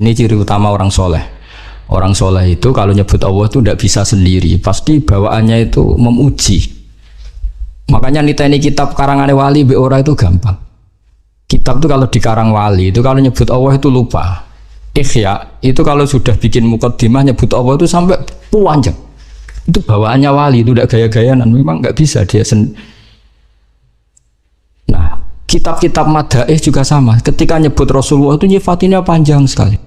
Ini ciri utama orang soleh. Orang soleh itu kalau nyebut Allah itu tidak bisa sendiri, pasti bawaannya itu memuji. Makanya niteni kitab karangan wali be ora itu gampang. Kitab itu kalau dikarang wali itu kalau nyebut Allah itu lupa. Ikhya itu kalau sudah bikin mukaddimah nyebut Allah itu sampai panjang. Itu bawaannya wali, itu tidak gaya-gayaan, memang nggak bisa dia Nah, kitab-kitab madaih juga sama. Ketika nyebut Rasulullah itu nyifatinnya panjang sekali.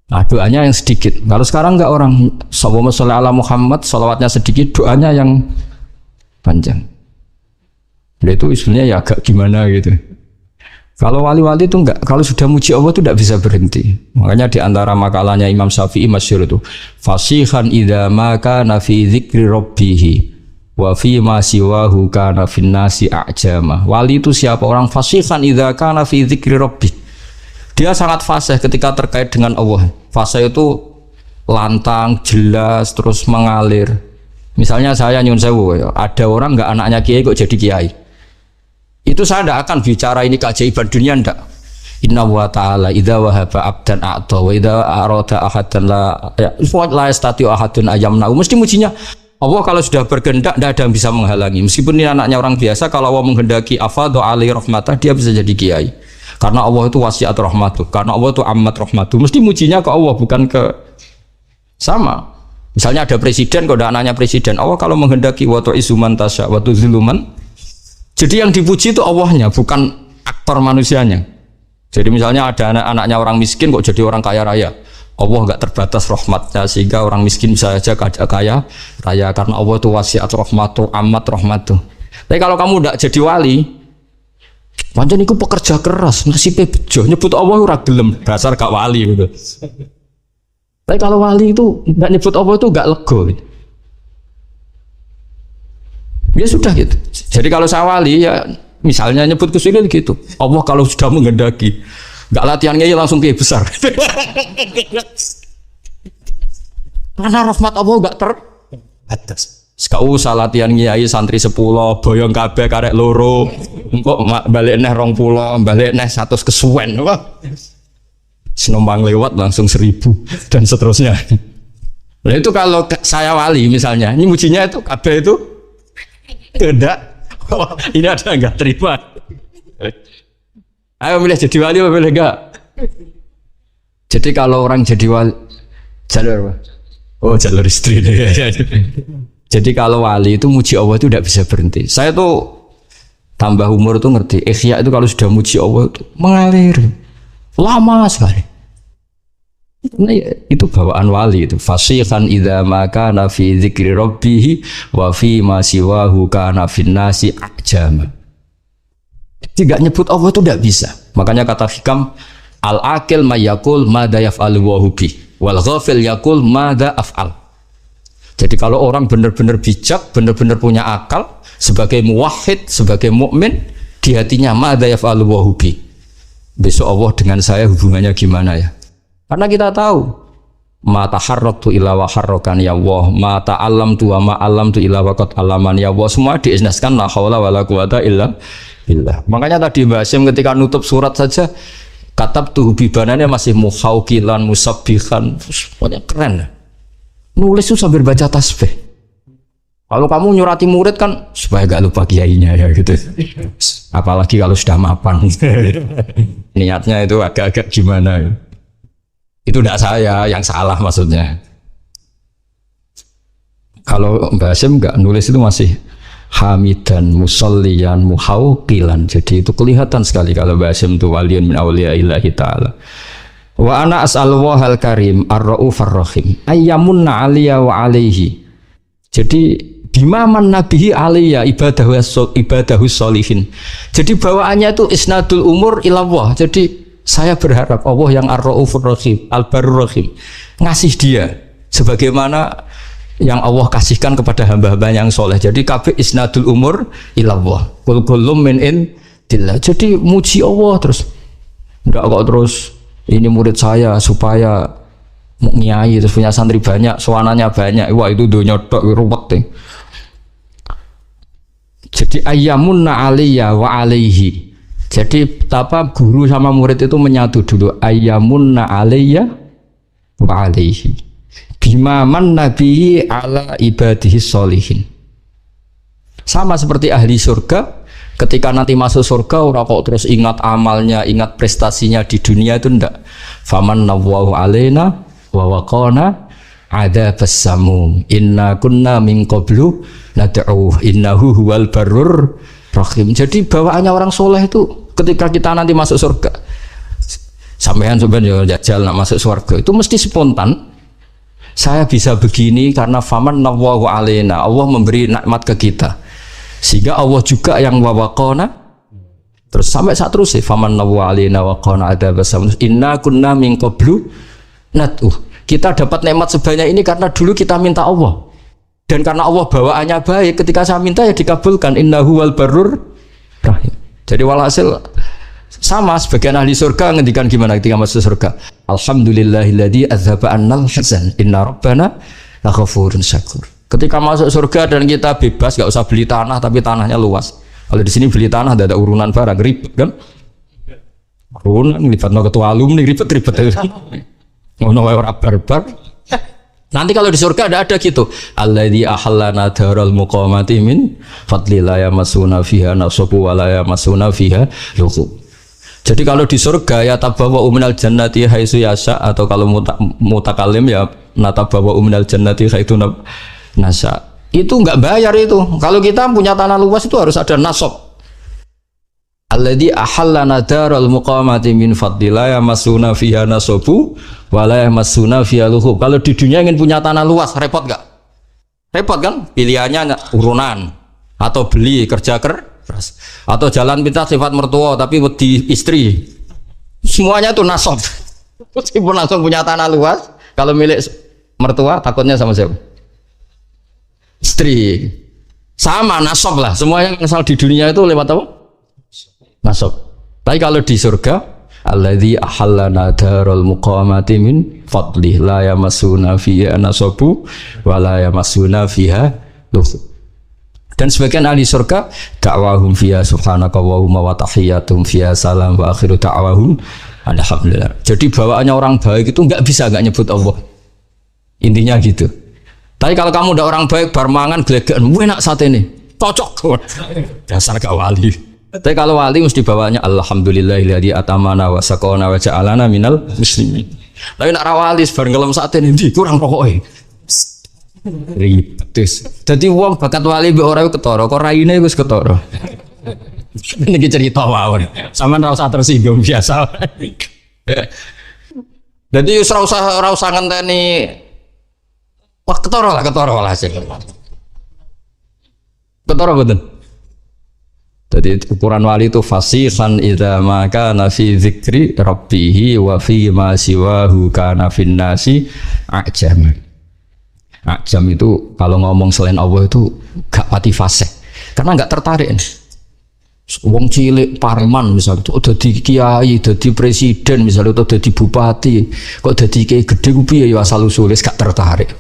Nah, doanya yang sedikit. Kalau sekarang nggak, orang Allahumma sholli ala Muhammad, sholawatnya sedikit, doanya yang panjang. Nah, itu sebenarnya ya agak gimana gitu. Kalau wali-wali itu enggak, kalau sudah muji Allah itu tidak bisa berhenti. Makanya di antara makalahnya Imam Syafi'i masyhur itu, fasihan idza ma kana fi dzikri rabbih wa fi ma siwahu kana fin nasi a'jama. Wali itu siapa? Orang fasihan idza kana fi dzikri rabbih. Dia sangat fasih ketika terkait dengan Allah. Fasih itu lantang, jelas, terus mengalir. Misalnya saya nyun sewu, ada orang enggak anaknya kiai kok jadi kiai. Itu saya tidak akan bicara ini keajaiban dunia, tidak. Inna wa ta'ala idza wahaba abdan a'ta wa idza arada ahadan la yastati ahadun ayamna. Mesti mujinya Allah kalau sudah berkehendak tidak ada yang bisa menghalangi. Meskipun ini anaknya orang biasa, kalau Allah menghendaki afadhu alaihi rahmatah, dia bisa jadi kiai. Karena Allah itu wasiat rahmatuh, karena Allah itu amat rahmatuh. Mesti mujinya ke Allah, bukan ke sama. Misalnya ada presiden, kalau ada anaknya presiden, Allah kalau menghendaki wa tu'izzu man tasya wa tuzillu man. Jadi yang dipuji itu Allahnya, bukan aktor manusianya. Jadi misalnya ada anak-anaknya orang miskin kok jadi orang kaya raya. Allah nggak terbatas rahmatnya sehingga orang miskin bisa saja kaya raya karena Allah itu wasiat rahmatuh, amat rahmatuh. Tapi kalau kamu tidak jadi wali, pancen iku pekerja keras, nasibnya bejo, nyebut Allah ora gelem, dasar gak wali gitu. Tapi kalau wali itu nggak nyebut Allah itu nggak lego gitu. Ya sudah gitu. Jadi kalau saya wali ya misalnya nyebut kesulitan gitu. Allah kalau sudah menghendaki, nggak latihannya ya langsung kayak besar. Karena rahmat Allah nggak terbatas. Gak usah latihan kiai santri 10, boyong kabeh karek loro, engko balik neh 20, balik neh 100 kesuwen. Senombang lewat langsung 1000 dan seterusnya. Nah itu kalau saya wali misalnya, ini mujinya itu kabeh itu tidak. Oh, ini ada enggak terima. Ayo milih jadi wali apa milih enggak? Jadi kalau orang jadi wali jalur apa? Oh jalur istri. Jadi kalau wali itu muji Allah itu tidak bisa berhenti. Saya tuh tambah umur tuh ngerti. Ikhya itu kalau sudah muji Allah itu mengalir lama sekali. Nah, itu bawaan wali itu. Fasihan idza ma kana fi dzikri rabbih wa fi ma siwahu kana fin nasi a'jama. Tidak nyebut Allah itu tidak bisa. Makanya kata hikam al-aqil may yaqul madza yaf'alu wa bi wal ghafil yaqul madza af'al. Jadi kalau orang benar-benar bijak, benar-benar punya akal sebagai muwahhid, sebagai mukmin, di hatinya madza yaf'alu wa bi. Besok Allah dengan saya hubungannya gimana ya? Karena kita tahu ma taharraktu illa wa harrakan ya Allah, ma ta'allamtu wa ma 'allamtu illa wa qad 'allaman ya Allah. Semua diisnaskan la haula wala quwata illa billah. Makanya tadi Mbak Hasyim ketika nutup surat saja katabtu bibanannya masih muhauqilan musabbihan. Pokoknya keren. Nulis itu sambil baca tasbih. Kalau kamu nyurati murid kan supaya gak lupa kiainya ya gitu. Apalagi kalau sudah mapan. Niatnya itu agak-agak gimana ya. Itu tidak saya yang salah maksudnya. Kalau Mbak Hasyim enggak nulis itu masih hamidan musalliyan muhauqilan. Jadi itu kelihatan sekali kalau Mbak Hasyim itu waliyun min auliya'illahi ta'ala. Wa ana as'alullah al-karim ar-ra'ufar rahim ayyamunna 'aliyya wa 'alaihi. Jadi bimaman nabihi aliyya ibadahu sholihin. Jadi bawaannya itu isnadul umur ilallah. Jadi saya berharap Allah yang ar-ra'ufur rahim, al-barur rahim ngasih dia sebagaimana yang Allah kasihkan kepada hamba-hamba yang soleh. Jadi kabeh isnadul umur ilallah. Kul kullum min indillah. Jadi muji Allah terus. Enggak kok terus ini murid saya supaya nyai terus punya santri banyak, sowananya banyak. Wah itu dunya tok ruwet deh. Jadi ayyamunna 'aliyya wa 'alaihi. Jadi apa guru sama murid itu menyatu dulu. Ayyamunna 'aliyya wa alaihi bima man nabihi ala ibadihi sholihin. Sama seperti ahli surga, ketika nanti masuk surga orang kok terus ingat amalnya, ingat prestasinya di dunia itu ndak. Faman nawwahu alaina wa waqana adzabas samum inna kunna min qablu nad'u innahu huwal barrur rahim. Jadi bawaannya orang soleh itu ketika kita nanti masuk surga, sampean sebenarnya jajal nak masuk surga itu mesti spontan. Saya bisa begini karena faman nawwahu alaina, Allah memberi nikmat ke kita, sehingga Allah juga yang wawaqona. Terus sampai saat terus faman nawwahu alaina waqona adzabas samum inna kunna min qablu nad'u. Kita dapat nikmat sebanyak ini karena dulu kita minta Allah, dan karena Allah bawaannya baik, ketika saya minta ya dikabulkan. Innahu wal barrur rahim. Jadi walhasil sama sebagian ahli surga ngendikan gimana ketika masuk surga, alhamdulillahilladzi adzhaba annal hazan inna rabbana laghafurun syakur. Ketika masuk surga dan kita bebas, gak usah beli tanah tapi tanahnya luas. Kalau di sini beli tanah ada urunan barang ribet kan, urunan libatno ketua alumni ribet-ribet. Ngono wae ora barbar. Nanti kalau di surga ada gitu. Alladzi ahallana daral muqamati min fadli la yamassuna fiha nasabu wa la yamassuna fiha lughub. Jadi kalau di surga ya tabawa minal jannati haitsu yasha, atau kalau mutakalim ya natabawa minal jannati haitsu nasa. Itu enggak bayar itu. Kalau kita punya tanah luas itu harus ada nasab. Alladzi ahallana daral muqamati min fadli la yamassuna fiha nasabu wa la yamassuna fiha lughub. Kalau di dunia ingin punya tanah luas repot enggak? Repot kan? Pilihannya urunan atau beli kerja keras atau jalan pintas sifat mertua tapi wedi istri. Semuanya itu nasab. Meskipun langsung punya tanah luas, kalau milik mertua takutnya sama siapa? Istri. Sama nasab lah. Semuanya asal di dunia itu lewat apa? Nasab. Tapi kalau di surga, alladzi ahallana daral muqamati min fadli la yamassuna fiha nasabu wa la yamassuna fiha lughub. Dan sebagian ahli surga da'wahum fiha subhanaka wa tahiyyatuhum fiha salam wa akhiru da'wahum alhamdulillah. Jadi bawaannya orang baik itu enggak bisa enggak nyebut Allah. Intinya gitu. Tapi kalau kamu udah orang baik bar mangan glegekan, enak sate ini. Cocok. Dasar gak wali. Tapi kalau wali mesti bawanya alhamdulillahilladzi atamana wa saqana wa ja'alana minal muslimin. Tapi nak rawali bareng ngelem sate ndi kurang pokoke. Ribet. Dadi wong bakat wali mbek ora ketara, kok raine wis ketara. Niki cerita mawon. Sampeyan ora usah tersinggung biasa. Dadi wis ora usah ngenteni wah ketara lah hasil. Ketara mboten? Jadi ukuran wali itu fasihan idza ma kana fi dzikri rabbih wa fi ma siwahu kana fin nasi ajam. Ajam itu kalau ngomong selain Allah itu gak pati fasih. Karena gak tertarik. Wong cilik parman misalnya udah dadi kiai, dadi presiden misalnya, atau dadi bupati, kok dadi kiai gede ku piye ya asal usule gak tertarik.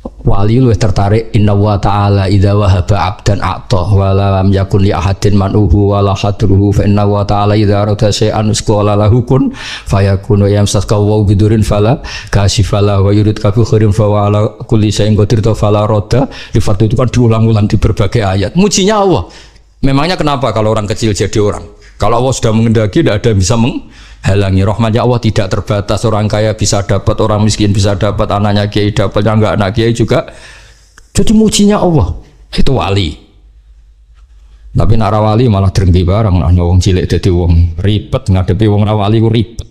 Wali lu tertarik inna wa ta'ala idza wahaba 'abdan a'ta wa lam yakun li ahadin man'uhu wa la hadruhu fa inna wa ta'ala idza arada shay'an qala lahu kun fayakunu yamsaka wa bidurin fala kasifala wa yurid kafi khairin fa wa ala kulli shay'in qadir fala radda. Lifat itu kan diulang-ulang di berbagai ayat. Mujinya Allah. Memangnya kenapa kalau orang kecil jadi orang? Kalau Allah sudah mengendaki tidak ada yang bisa menghalangi. Rahmatnya Allah tidak terbatas. Orang kaya bisa dapat, orang miskin bisa dapat, anaknya kiai dapat, yang enggak anak kiai juga. Jadi mujinya Allah itu wali. Tapi nak wali malah drengki barang, nah wong cilik dadi wong ribet ngadepi wong wali ku ribet.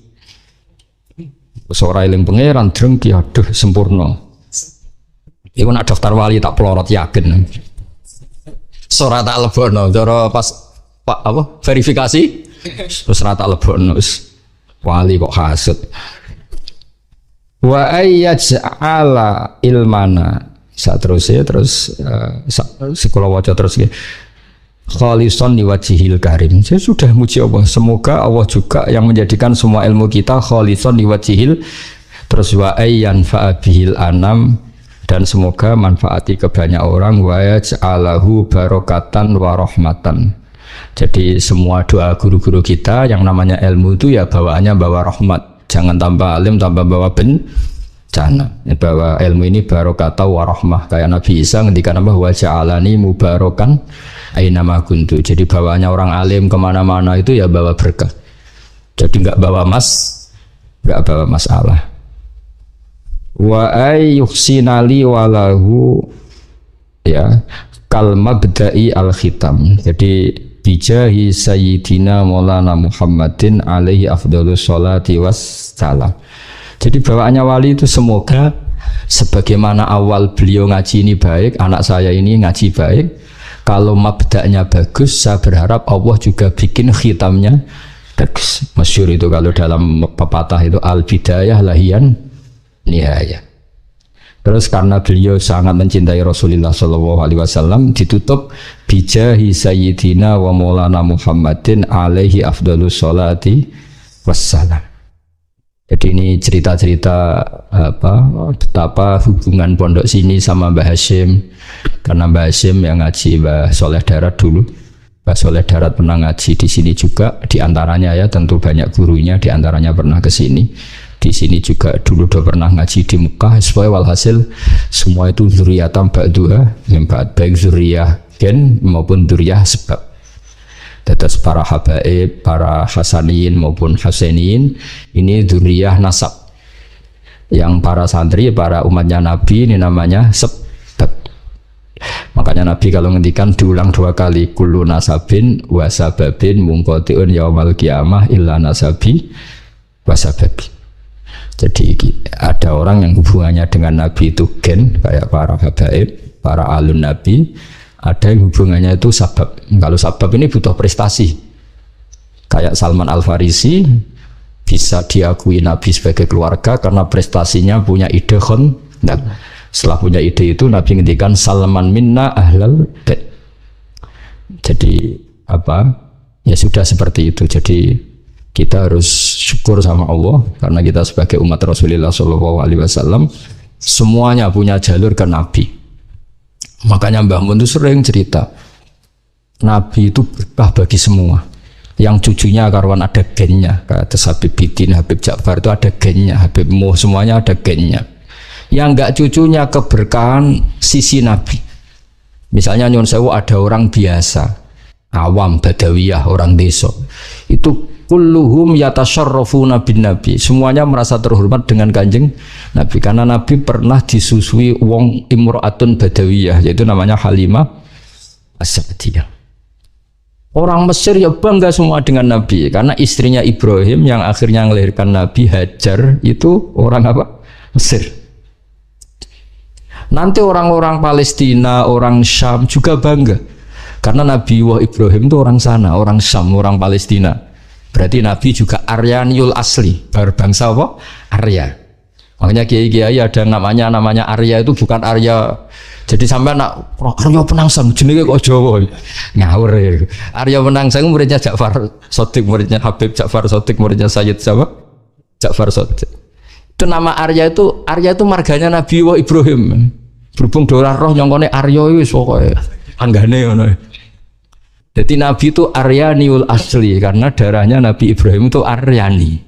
Wis ora eling pangeran drengki aduh sempurna. Iku nak daftar wali tak pelorot yakin. Ora tak lebono cara pas Pak apa verifikasi terus rata lebokno wali kok hasud. Wa ayyaj'ala ilmana saterusé terus sekolah waca terus khalisan liwajhil karim. Saya sudah muji Allah, semoga Allah juga yang menjadikan semua ilmu kita khalisan liwajhil, terus wa ayyan fa'abihil anam, dan semoga manfaati ke banyak orang, wa yaj'alahu barokatan wa rahmatan. Jadi semua doa guru-guru kita yang namanya ilmu itu ya bawaannya bawa rahmat Jangan tambah alim tambah bawa bencana. Bahwa ilmu ini barokah wa rahmah. Kayak Nabi Isa ngendikan apa wa ja'alani mubarakan aina ma kuntu. Jadi bawanya orang alim kemana-mana itu ya bawa berkah. Jadi enggak bawa masalah. Wa ayyuhsinali walahu ya kal mabda'i al khitam. Jadi bijahi sayyidina maulana Muhammadin alaihi afdhalus sholati wassalam. Jadi bawaannya wali itu semoga sebagaimana awal beliau ngaji ini baik, anak saya ini ngaji baik, kalau mabda'nya bagus, saya berharap Allah juga bikin khitamnya bagus. Masyhur itu kalau dalam pepatah itu al bidayah lahian nihayah. Terus karena beliau sangat mencintai Rasulullah SAW, ditutup bijahi sayyidina wa maulana Muhammadin alaihi afdhalus sholati wassalam. Jadi ini cerita-cerita betapa hubungan pondok sini sama Mbah Hashim. Karena Mbah Hashim yang ngaji Mbah Soleh Darat dulu, Mbah Soleh Darat pernah ngaji di sini juga. Di antaranya ya tentu banyak gurunya, di antaranya pernah ke sini. Di sini juga dulu udah pernah ngaji di Mekah. Supaya walhasil semua itu zuriyatan ba'dua, baik zuriyah gen maupun zuriyah sebab. Tetes para habaib, para hasaniyin maupun husainiyin ini zuriyah nasab. Yang para santri, para umatnya Nabi ini namanya sebab. Makanya Nabi kalau ngendikan diulang 2 kali, kullu nasabin wa sababin munqati'un yaumal qiyamah illa nasabi wa sababi. Jadi ada orang yang hubungannya dengan Nabi itu gen, kayak para habaib, para alun Nabi. Ada yang hubungannya itu sabab. Kalau sabab ini butuh prestasi. Kayak Salman Al-Farisi bisa diakui Nabi sebagai keluarga karena prestasinya punya ide khandaq. Setelah punya ide itu Nabi ngendikan Salman minna ahlal bait. Jadi ya sudah seperti itu. Jadi kita harus syukur sama Allah karena kita sebagai umat Rasulullah SAW semuanya punya jalur ke Nabi. Makanya Mbah Mun itu sering cerita Nabi itu berkah bagi semua. Yang cucunya karuan ada gennya, kata Habib Bidin, Habib Ja'far itu ada gennya, Habib Muh semuanya ada gennya. Yang enggak cucunya keberkahan sisi Nabi. Misalnya Nyun Sewu ada orang biasa, awam, badawiyah, orang desa. Itu kulluhum yatasyarrafuna bin Nabi. Semuanya merasa terhormat dengan Kanjeng Nabi karena Nabi pernah disusui wong imro'atun badawiyah, yaitu namanya Halimah As-Sa'diyah. Orang Mesir ya bangga semua dengan Nabi karena istrinya Ibrahim yang akhirnya melahirkan Nabi Hajar itu orang apa? Mesir. Nanti orang-orang Palestina, orang Syam juga bangga karena Nabi Ibrahim itu orang sana, orang Syam, orang Palestina. Berarti Nabi juga Aryaniul asli, berbangsa apa? Arya. Makanya kiai-kiai ada namanya Arya itu bukan Arya. Jadi sampai nak Arya Penangsang jenenge kok Jawa. Ngawur ya. Arya Penangsang muridnya Ja'far Shadiq, muridnya Habib Ja'far Shadiq, muridnya Sayyid siapa? Ja'far Shadiq. Itu nama Arya itu marganya Nabi Ibrahim. Berhubung dolar roh nyongkone Arya wis pokoke anggane ngono. Jadi Nabi itu Aryaniul asli karena darahnya Nabi Ibrahim itu Aryani.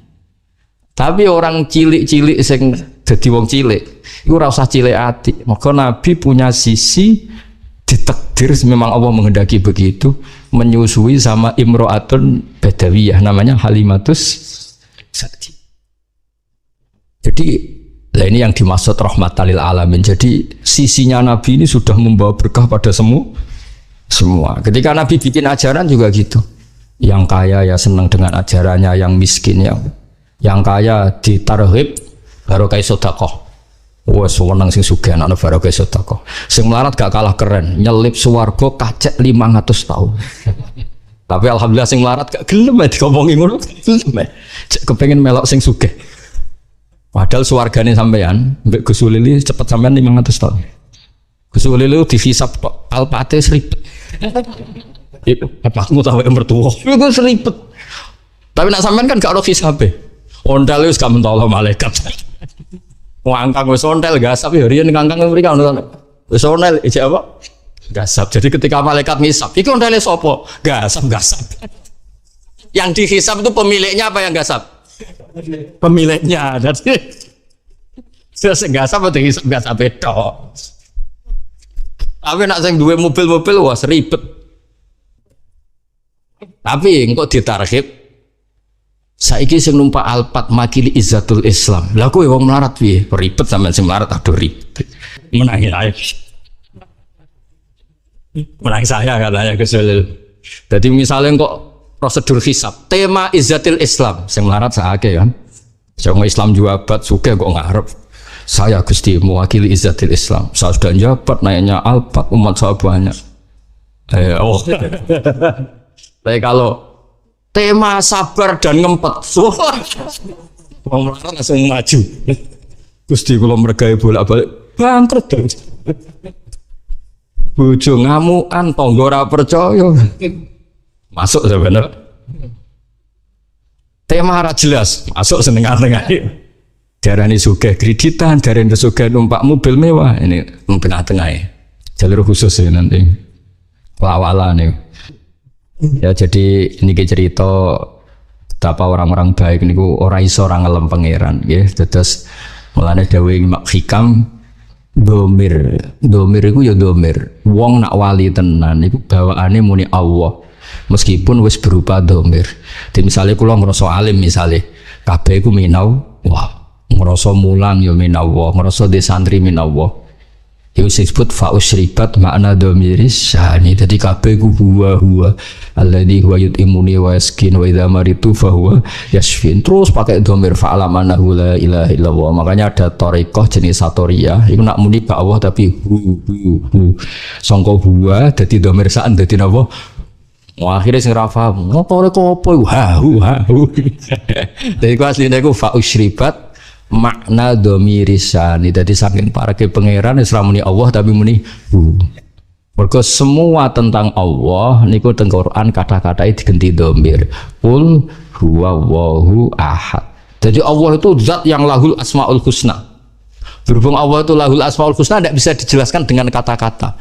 Tapi orang cilik-cilik sing dadi wong cilik iku ora usah cilik ati. Maka Nabi punya sisi ditakdir memang Allah menghendaki begitu, menyusui sama imro'atun badawiyah namanya Halimatus Sa'diyah. Jadi ini yang dimaksud rahmatan lil alamin. Jadi sisinya Nabi ini sudah membawa berkah pada semua. Ketika Nabi bikin ajaran juga gitu. Yang kaya ya senang dengan ajarannya, yang miskin yang kaya ditarhib barokah sedekah. Wes seneng sing sugih ana barokah sedekah. Sing melarat gak kalah keren, nyelip swarga kacek 500 tahun. Tapi alhamdulillah sing melarat gak gelem dikomongi ngono. Gelem. Kepengin melok sing sugih. Padahal swargane sampean mbek Gus Ulili cepet sampean 500 tahun. Gus Ulili dihisab kok alpate seribet. Bapakmu tahu yang mertua. Itu seribet. Tapi nak sampean kan gak ono hisabe. Ondal wis gak mentolo malaikat. Ngangkang wis ondel gasap ya riyen ngangkang mriki ono. Wis ondel ijek apa? Gasap. Jadi ketika malaikat ngisap, iki ondale sapa? Gasap. Yang dihisap itu pemiliknya apa yang gasap? pemiliknya. Jadi enggak sama dengan enggak sampai tok. Tapi nak sing duwe mobil-mobil wah ribet. Tapi engko ditarhib saiki sing numpak Alphard makili izzatul Islam. Lah kowe wong melarat piye? Ribet sampean sing melarat aduh ribet. Menangi ae. Menangi saya katanya Gus Solil. Jadi misalnya kok prosedur hisab, tema izzatul Islam, sing melarat saake kan. Jangan Islam jabat sugih kok ngarep. Saya Gusti mewakili izzatul Islam. Saya sudah jabat naiknya Alphard umat saya banyak. Tapi kalau tema sabar dan ngempet, wong melarat langsung maju. Gusti kula mergawe bolak-balik bangkrut. Bojo ngamukan, tangga ora percaya. Masuk sebenarnya. Tema ora jelas, masuk seneng-seneng. Darani sugih kreditan, darani sugih numpak mobil mewah. Ini tengah-tengah ya. Jalur khusus ya nanti. Lawala nih. Ya jadi ini cerita betapa orang-orang baik niku ora iso ora ngelem pangeran nggih. Terus mulane dawuh Mak Hikam domir iku ya domir. Wong nak wali tenan iku bawaane muni Allah. Meskipun wis berupa domir. Di misalnya kula ngrasa alim misale kabeh iku minau, wah ngrasa mulang ya minallah, ngrasa di santri minallah. Itu disebut fa'usribat makna domiris syani. Jadi kabeh ku huwa alladzi huwa yut'imuni wa yaskin wa idza maritu fa huwa yashfin. Terus pakai domir fa'alamanahu la ilaha illallah. Makanya ada thariqah jenis satoriyah iku nak muni ka Allah tapi hu. Sangka huwa dadi domir saan dadi napa? Akhirnya sing ra paham. Ngopo apa iku hu. Dadi ku asline iku fa'usribat makna domirisani. Jadi saking para ke pangeran Islam muni Allah tapi muni hu. Mergo semua tentang Allah niku teng Quran kata-katanya diganti domir. Qul huwallahu ahad. Jadi Allah itu zat yang lahul asmaul husna. Berhubung Allah itu lahul asmaul husna tidak bisa dijelaskan dengan kata-kata.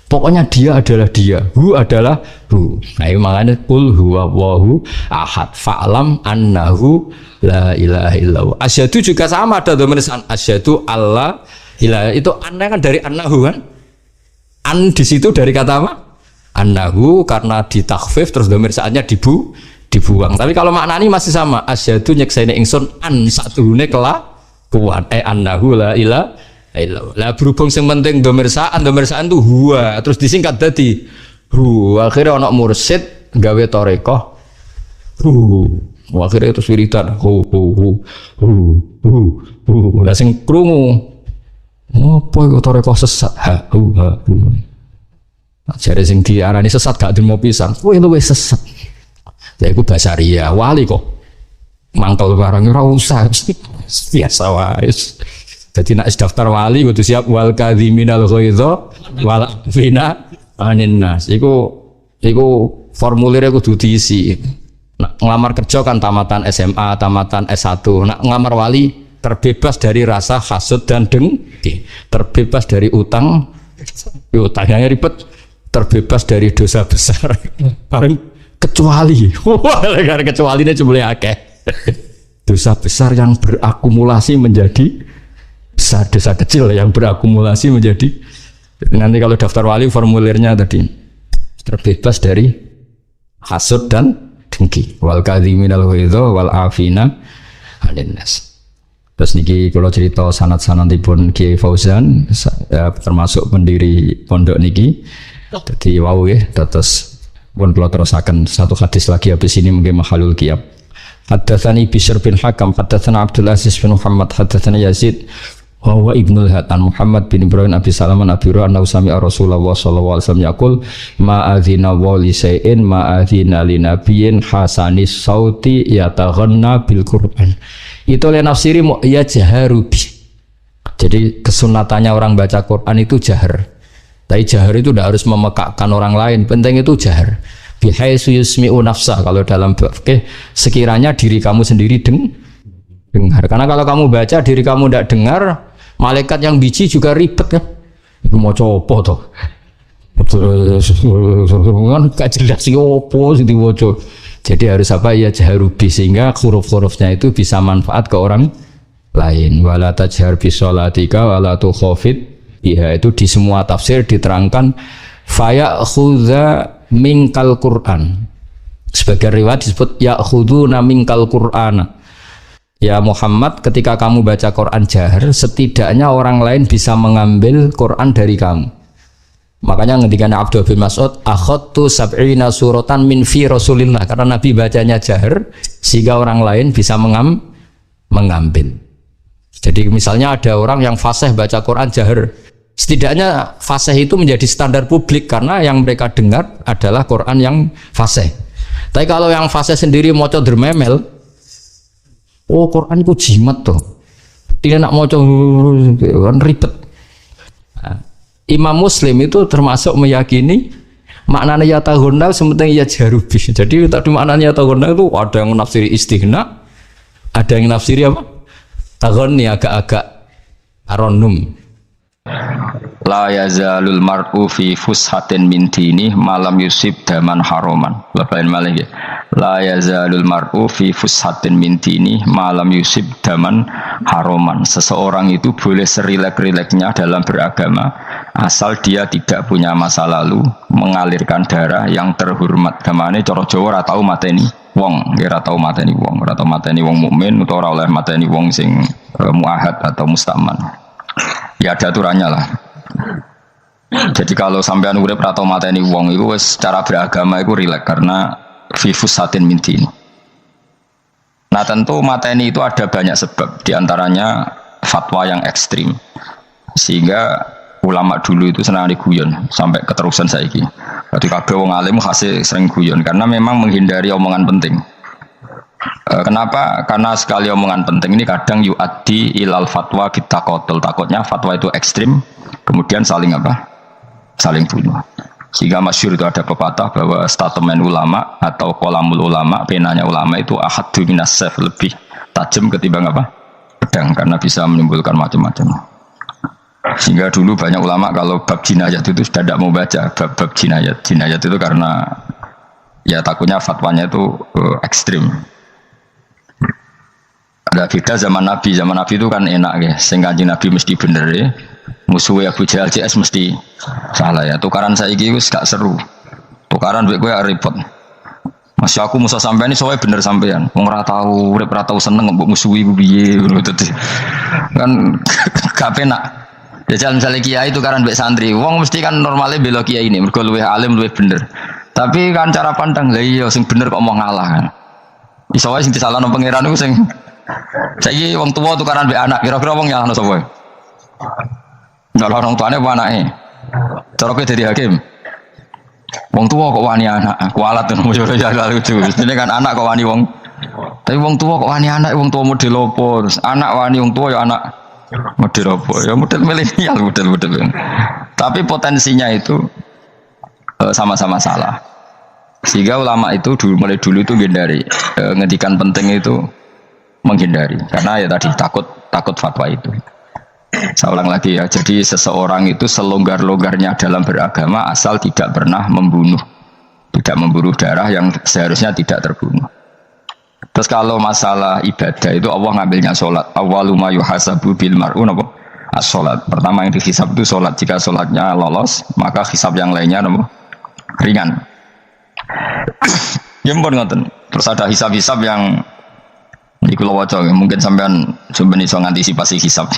Pokoknya dia adalah dia, hu adalah hu. Nah ini makanya qul huwallahu ahad fa'lam annahu la ilaha illallah. Asyhadu juga sama ada domirisan asyhadu Allah ilaha. Itu anna kan dari annahu kan. An di situ dari kata apa? Annahu karena ditakhfif terus domirisannya dibuang. Tapi kalau maknanya masih sama. Asyhadu nyekseni ingsun an satuhune kelakuan annahu la ilaha. Lah berhubung sing penting domirsaan tuh huwa terus disingkat dadi hu. Akhirnya ana mursyid gawe thariqah hu. Akhirnya terus wiridan hu. Lah sing krungu apa iku thariqah sesat hu. Jare sing diarani sesat gak dimo pisan. Kowe luwih sesat. Ya iku basaria wali kok. Mangkel barang ora usah. Biasa wae. Jadi nak daftar wali kudu siap wal kadhiminal ghaidha wal afina anin nas. Iku formulirnya kudu diisi. Nak ngelamar kerja kan tamatan SMA, tamatan S1. Nak ngelamar wali terbebas dari rasa hasud dan dengki, terbebas dari utang. Utangnya ribet, terbebas dari dosa besar. Kecuali kecualinya jumlahnya akeh. Dosa besar yang berakumulasi menjadi dosa kecil yang berakumulasi menjadi. Nanti kalau daftar wali formulirnya tadi terbebas dari hasud dan dengki wal kadhiminal ghaidha wal afina 'anil nas. Terus niki kalau cerita sanad-sanadipun Kiai Fauzan termasuk pendiri pondok niki. Jadi wow ya terus pun kalau terusakan satu hadis lagi habis ini mungkin mahalul qiyam. Haddatsani Bishr bin Hakam haddatsana Abdul Aziz bin Muhammad haddatsana Yazid wa Ibnul Hatan Muhammad bin Ibrahim Abi Salaman Abi Hurairah sami Rasulullah sallallahu alaihi wasallam yaqul ma adzina wa li shay'in ma adzina li nabiyyin hasanis sauti yataghanna bil Qur'an. Itu le nafsiri ya jaharubi. Jadi kesunatannya orang baca Quran itu jahar. Tapi jahar itu tidak harus memekakkan orang lain, penting itu jahar. Bihaitsu yusmi'u nafsa, kalau dalam fikih sekiranya diri kamu sendiri dengar. Karena kalau kamu baca diri kamu tidak dengar, malaikat yang biji juga ribet kan. Itu mau coba toh. kan gak jelas sih opo sing diwaca. Jadi harus apa ya jaharubi sehingga huruf-hurufnya itu bisa manfaat ke orang lain. Wala tajhar bi sholatika wala tukhafid biha, itu di semua tafsir diterangkan faya khudha minkal Qur'an. Sebagai riwayat disebut ya khuduna minkal Qur'ana. Ya Muhammad, ketika kamu baca Quran jahar, setidaknya orang lain bisa mengambil Quran dari kamu. Makanya ngendikan Abdullah bin Mas'ud, akhadtu sab'ina suratan min fi Rasulillah, karena Nabi bacanya jahar sehingga orang lain bisa mengambil. Jadi misalnya ada orang yang fasih baca Quran jahar, setidaknya fasih itu menjadi standar publik karena yang mereka dengar adalah Quran yang fasih. Tapi kalau yang fasih sendiri maca dermemel, oh Quran itu jimat tuh, tidak nak maca kan ribet. Imam Muslim itu termasuk meyakini maknanya ya tahunna sementing ya jarubi. Jadi tadi maknanya tahunna itu ada yang nafsiri istighna, ada yang nafsiri apa? Tahunni agak-agak aronum. La yazalul mar'u fi fushatin min dini malam yusib daman haroman. Bapain malah ya. La yazalul mar'u fi fushatin min dini malam yusib daman haroman. Seseorang itu boleh serilek-rileknya dalam beragama asal dia tidak punya masa lalu mengalirkan darah yang terhormat. Gamane cara Jawa ora tau mateni wong, ora tau mateni wong, ora tau mateni wong mukmin utawa ora oleh mateni wong sing muahad atau mustaman. Ya ada aturannya lah. Jadi kalau sampean urip ora tau mateni wong iku wis cara beragama iku rileks karena fifus satin minti. Nah tentu mateni itu ada banyak sebab, diantaranya fatwa yang ekstrim sehingga ulama dulu itu senang diguyon sampai keterusan saiki. Jadi kabeh wong alim hasil sering guyon karena memang menghindari omongan penting. Kenapa? Karena sekali omongan penting ini kadang yu'addi ilal fatwa kita kotul, takutnya fatwa itu ekstrim kemudian saling apa? Saling bunuh. Sehingga masyhur itu ada pepatah bahwa statement ulama atau kolamul ulama, penanya ulama itu ahaddu minas sayf, lebih tajam ketimbang apa? Pedang, karena bisa menimbulkan macam-macam. Sehingga dulu banyak ulama kalau bab jinayat itu sudah tidak mau baca bab jinayat. Jinayat itu karena ya takutnya fatwanya itu ekstrim. Ada beda zaman Nabi itu kan enak ya, sehingga Nabi mesti bener ya. Musuhnya Abu Jahal CS mesti salah ya. Tukaran saiki wis gak seru. Tukaran mbek kowe repot. Masih aku musuh sampean ini soalnya bener sampean. Wong ora tau urip ora tau seneng mbok musuhi ku piye ngono dadi. Kan gak penak. Jajal misalnya kiai tukaran mbek santri, wong mesti kan normalnya bela kiai ini, mergo luwih alim luwih bener. Tapi kan cara pandang lah iya sing bener kok mau ngalah kan. Iso wae sing disalahno pangeran iku sing saiki wong tuwa tukaran mbek anak, kira-kira wong nyalahno sapa? Ndak orang tuane apa anake? Cara kowe dadi hakim. Wong tuwa kok wani anak, kualat ngono yo ya lucu. Mestine kan anak kok wani wong. Tapi wong tuwa kok wani anak, wong tuwa model opo? Terus anak wani wong tuwa ya anak model opo? Ya model milenial, model. Tapi potensinya itu sama-sama salah. Sehingga ulama itu mulai dulu itu menghindari ngendikan penting itu menghindari karena ya tadi takut fatwa itu. Saya ulang lagi ya, jadi seseorang itu selonggar-longgarnya dalam beragama asal tidak pernah membunuh darah yang seharusnya tidak terbunuh. Terus kalau masalah ibadah itu Allah ngambilnya sholat. Awwaluma yuhasabu bil mar'un apa? As-sholat. Pertama yang dihisab itu sholat. Jika sholatnya lolos, maka hisab yang lainnya apa? Ringan. Ya ampun ngoten. Terus ada hisab-hisab yang iku waca mungkin sampean sampeyan iso ngantisipasi hisab.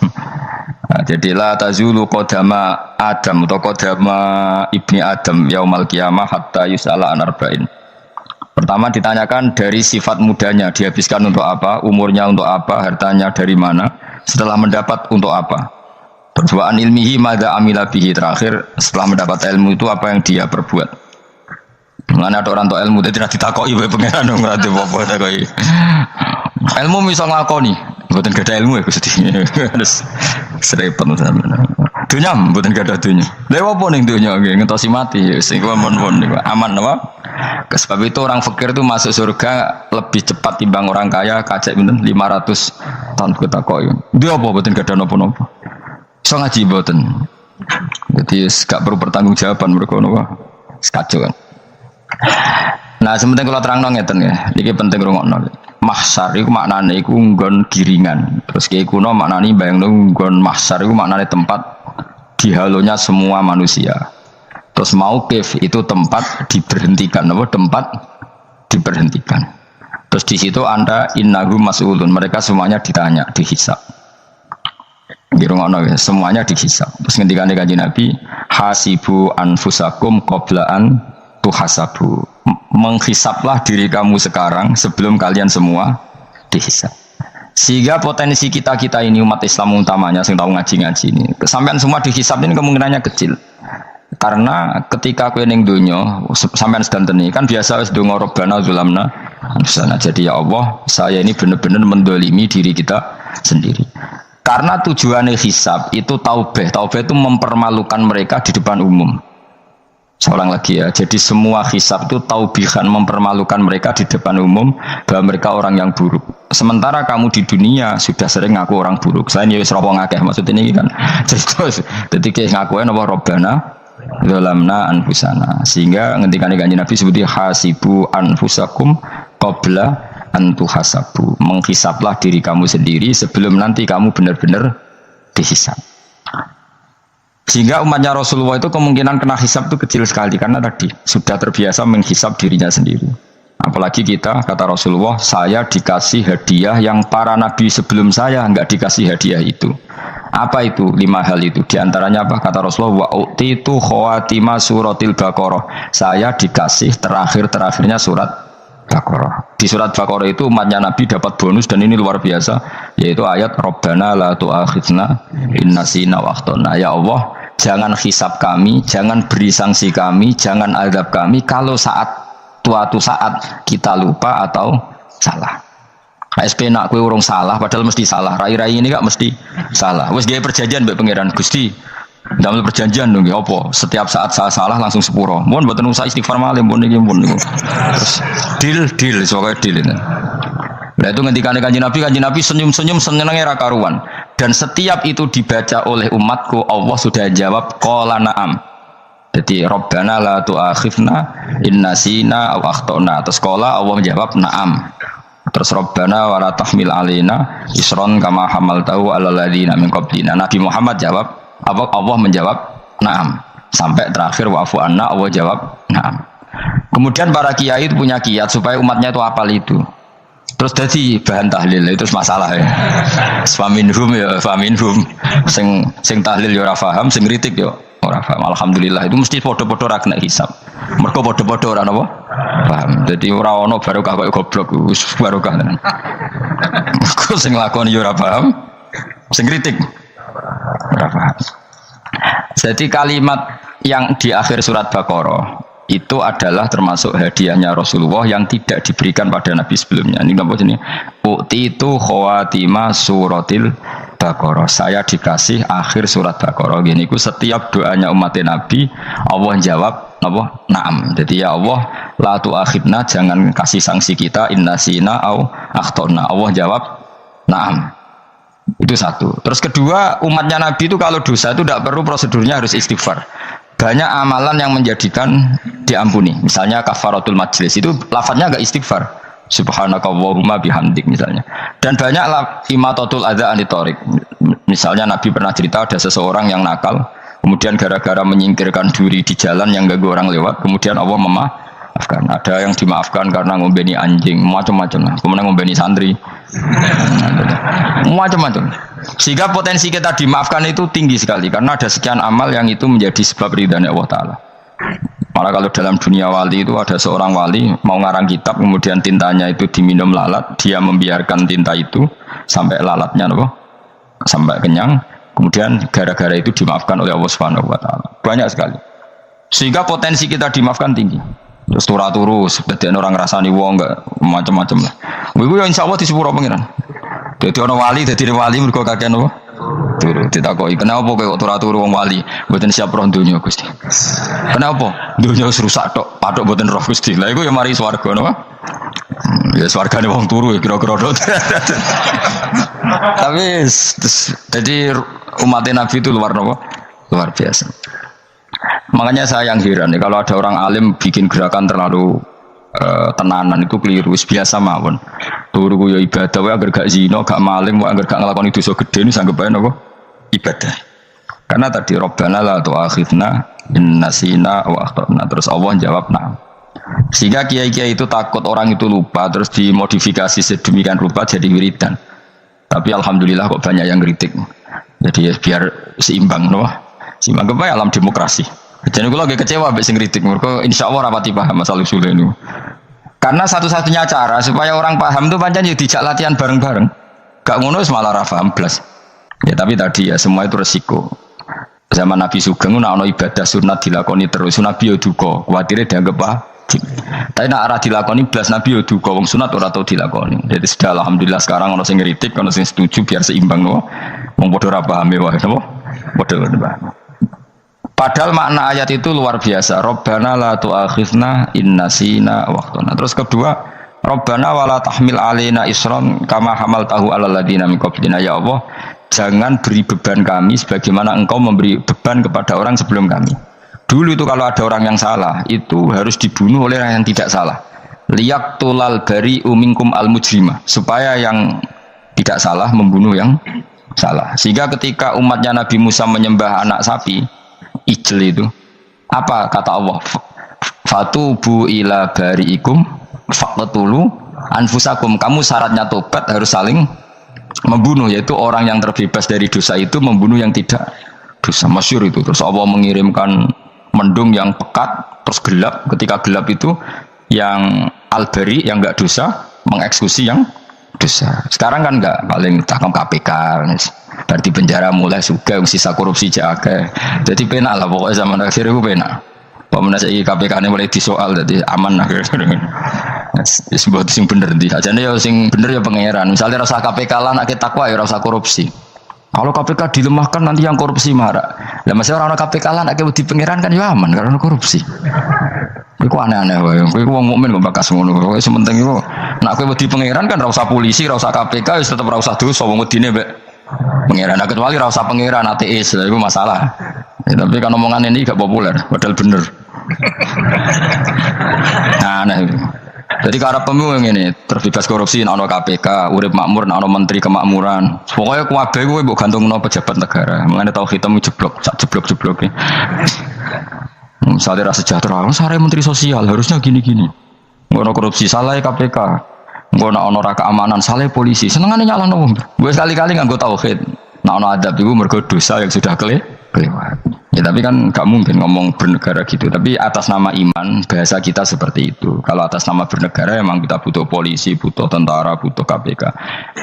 Nah, jadi la tazulu qadama Adam atau qadama ibni Adam yaumal qiyamah hatta yus'ala an arba'in. Pertama ditanyakan dari sifat mudanya, dihabiskan untuk apa, umurnya untuk apa, hartanya dari mana, setelah mendapat untuk apa. Terus wa an ilmihi madza amila bihi, terakhir setelah mendapat ilmu itu apa yang dia perbuat. Mulane ada orang tok ilmu tidak ditakoki wae pangeran ora apa-apa takoki. Ilmu bisa nglakoni, mboten gadah ilmu ya Gusti. Terus serepet sampeyan. Dunya mboten gadah dunya. Lha apa ning dunya nggih ngentosi mati ya sing aman apa? Sebab itu orang fakir itu masuk surga lebih cepat timbang orang kaya kacek pinten 500 tahun ketakoki. Dia apa mboten gadah napa-napa. Iso ngaji mboten. Jadi gak perlu pertanggungjawaban mereka napa. Kacau kan. Nah, sementing kalau terang ngeten ya, ini penting rungokno. Mahsyar itu maknane iku nggon giringan. Terus kiai kuno maknane bayangno nggon mahsyar itu maknane tempat dihalonya semua manusia. Terus mauqif itu tempat diberhentikan, apa tempat diberhentikan. Terus di situ Anda innahum mas'ulun, mereka semuanya ditanya, dihisab. Dirungokno ya, semuanya dihisab. Terus ngendikane Kanjeng Nabi, hasibu anfusakum qabla an tuhasabu. Menghisaplah diri kamu sekarang sebelum kalian semua dihisap. Sehingga potensi kita ini umat Islam utamanya yang tahu ngaji-ngaji ini, sampean semua dihisap ini kemungkinannya kecil. Karena ketika kowe ning donya sampean sedanteni kan biasa wis donga robbana zulamna anfusana. Jadi ya Allah, saya ini benar-benar mendolimi diri kita sendiri. Karena tujuannya hisab itu taubah. Taubah itu mempermalukan mereka di depan umum. Seorang lagi ya, jadi semua hisab itu taubihan, mempermalukan mereka di depan umum bahwa mereka orang yang buruk. Sementara kamu di dunia sudah sering ngaku orang buruk. Saya ini wis ropo ngakeh maksudnya ini kan. Jadi kayak ngakuin apa robbana zalamna anfusana. Sehingga ngendikane Kanjeng Nabi seperti hasibu anfusakum qabla an tuhasabu. Menghisaplah diri kamu sendiri sebelum nanti kamu benar-benar dihisab. Sehingga umatnya Rasulullah itu kemungkinan kena hisab itu kecil sekali karena tadi sudah terbiasa menghisab dirinya sendiri. Apalagi kita, kata Rasulullah, saya dikasih hadiah yang para nabi sebelum saya enggak dikasih hadiah itu. Apa itu? 5 hal itu. Di antaranya apa? Kata Rasulullah, wa utitu khawatima suratil Baqarah. Saya dikasih terakhirnya surat Baqarah. Di surat Baqarah itu umatnya Nabi dapat bonus dan ini luar biasa, yaitu ayat Rabbana la tu'akhidna in nasina wa akhtana. Ya Allah, jangan hisab kami, jangan beri sanksi kami, jangan azab kami kalau suatu saat kita lupa atau salah. SP nak kue urung salah, padahal mesti salah. Rai-rai ini gak mesti salah. Wes gaya perjanjian mbek pangeran Gusti. Dalam perjanjian dong, apa? Setiap saat saya salah langsung sepuro. Mohon buatan usaha istighfar malih, mohon ini, mohon ini. Terus deal, soalnya deal ini. Nah itu ngendikan Kanjeng Nabi senyum-senyum senengnya rakaruan. Dan setiap itu dibaca oleh umatku, Allah sudah jawab qala na'am. Jadi Rabbana la tu'akhifna in nasina aw akhtana. Terus qala Allah menjawab na'am. Terus Rabbana wa la tahmil alaina isron kama hamaltahu alal ladzina min qablina. Nabi Muhammad jawab, Allah menjawab na'am. Sampai terakhir wa'fu anna, Allah jawab na'am. Kemudian para kiai itu punya kiat supaya umatnya itu hafal itu. Terus jadi bahan tahlil itu masalah ya. Faminhum ya faminhum. Sing tahlil ya ora paham, sing kritik ya ora paham. Alhamdulillah itu mesti padha-padha ra kena hisab. Mergo padha-padha ora napa? Paham. Jadi ora ono barokah kaya goblok wis barokah tenan. Mergo sing lakoni ya ora paham, sing kritik ora paham. Jadi kalimat yang di akhir surat Baqarah itu adalah termasuk hadiahnya Rasulullah yang tidak diberikan pada Nabi sebelumnya. Ini apa ini? Ukti itu khawatima suratil Baqarah. Saya dikasih akhir surat Baqarah. Gini, setiap doanya umat Nabi, Allah jawab apa? Naam. Jadi ya Allah, la tu'akhidna, jangan kasih sanksi kita innasina au akhtona. Allah jawab naam. Itu satu. Terus kedua, umatnya Nabi itu kalau dosa itu tidak perlu prosedurnya harus istighfar. Banyak amalan yang menjadikan diampuni. Misalnya kafaratul majlis itu lafadznya enggak istighfar. Subhanakallahumma bihamdik misalnya. Dan banyak imatatul adza anitorik. Misalnya Nabi pernah cerita ada seseorang yang nakal, kemudian gara-gara menyingkirkan duri di jalan yang ganggu orang lewat, kemudian Allah memaafkan. Ada yang dimaafkan karena ngombeni anjing, macam-macam lah. Kemudian ngombeni santri, macam-macam. Sehingga potensi kita dimaafkan itu tinggi sekali karena ada sekian amal yang itu menjadi sebab ridhanya Allah Ta'ala. Malah kalau dalam dunia wali itu ada seorang wali mau ngarang kitab, kemudian tintanya itu diminum lalat, dia membiarkan tinta itu sampai lalatnya sampai kenyang, kemudian gara-gara itu dimaafkan oleh Allah Subhanahu wa Ta'ala. Banyak sekali. Sehingga potensi kita dimaafkan tinggi. Terus turu-turu sebagian orang ngrasani wong enggak macam-macam lah. Iku ya insyaallah disepuro pengiran. Dadi ana wali, dadi wali mergo kakean apa? Turu ditakoki, "Kenapa kowe kok turu-turu wong wali? Mboten siap roh donya, Gusti." "Kenapa?" "Donya wis rusak tok, patok mboten roh Gusti." Lah iku ya mari swarga napa? Ya swargane wong turu ya kira-kira tok. Tapi jadi umat Nabi itu luar biasa. Makanya saya yang heran nih kalau ada orang alim bikin gerakan terlalu tenanan itu keliru, biasa mawon. Turu ya ibadah, wae agar gak zina, gak maling, wae agar gak ngelakoni dosa gede ini sanggep ae napa? Ibadah. Karena tadi Rabbana la tu'akhidna in nasina wa akhtana. Terus Allah jawab nah. Sehingga kiai-kiai itu takut orang itu lupa terus dimodifikasi sedemikian rupa jadi wiridan. Tapi alhamdulillah kok banyak yang kritik. Jadi ya biar seimbang loh. Seimbang kepada alam demokrasi. Jadi aku lagi kecewa ambek sing kritik. Mergo insyaallah rapati paham masalah usul ini. Karena satu-satunya cara supaya orang paham itu pancen ya dijak latihan bareng-bareng. Gak ngono wis malah ra paham blas. Ya tapi tadi ya semua itu resiko. Zaman Nabi Sugeng ana ibadah sunat dilakoni terus Nabi yo duka, kuwatire dianggap wajib. Tapi nek ora dilakoni blas Nabi yo duka, wong sunat ora tau dilakoni. Jadi sudah alhamdulillah sekarang ana sing ngritik, ana sing setuju biar seimbang no. Wong padha ora paham wae napa? Padha paham. Padahal makna ayat itu luar biasa. Rabbana la tu'akhidna in nasina wa akhtana. Terus kedua, Rabbana wala tahmil alaina isran kama hamaltahu alal ladina min qablina. Ya Allah, jangan beri beban kami sebagaimana Engkau memberi beban kepada orang sebelum kami. Dulu itu kalau ada orang yang salah, itu harus dibunuh oleh orang yang tidak salah. Liyaqtulal bari'u minkum al mujrima, supaya yang tidak salah membunuh yang salah. Sehingga ketika umatnya Nabi Musa menyembah anak sapi ijl itu apa kata Allah, fatubu ila bari'ikum faqtulu anfusakum. Kamu syaratnya tobat harus saling membunuh, yaitu orang yang terbebas dari dosa itu membunuh yang tidak dosa. Masyhur itu. Terus Allah mengirimkan mendung yang pekat terus gelap. Ketika gelap itu yang al-bari yang enggak dosa mengeksekusi yang dosa. Sekarang kan enggak, paling takam KPK berarti penjara mulai juga sisa korupsi jaga. Jadi penak lah pokoknya zaman akhir itu penak. Pemenang KPK ini mulai disoal jadi aman lah. Sebuah sing bener di aja nih ya sing bener ya pangeran. Misalnya rasa KPK lah nak kita takwa ya rasa korupsi. Kalau KPK dilemahkan nanti yang korupsi marah. Lah masih orang KPK lah nak di pangeran kan ya aman karena korupsi. Iku aneh-aneh wae. Iku wong mukmin kok bakas ngono. Pokoke sementing iku nak kowe wedi pangeran kan ra usah polisi, ra usah KPK, wis tetep ra usah dosa wong wedine mbek pangeran. Kecuali ra usah pangeran ateis, lha iku masalah. Ya, tapi kan omongan ini gak populer, padahal bener. Nah, aneh. Jadi karena pemilu ini terbebas korupsi, nak KPK, urip makmur, nak menteri kemakmuran. Pokoknya kuabe gue bukan gantung pejabat negara. Mengenai tahu hitam jeblok, sak jeblok. Misalnya rasa sejahtera, saya menteri sosial harusnya gini-gini. Ngono korupsi salah KPK, ngono ono keamanan salah polisi. Senengannya nyala nong. Gue sekali-kali nggak gue tauhid. Nah ono adab itu mergo dosa yang sudah kelewat. Ya tapi kan nggak mungkin ngomong bernegara gitu. Tapi atas nama iman bahasa kita seperti itu. Kalau atas nama bernegara emang kita butuh polisi, butuh tentara, butuh KPK.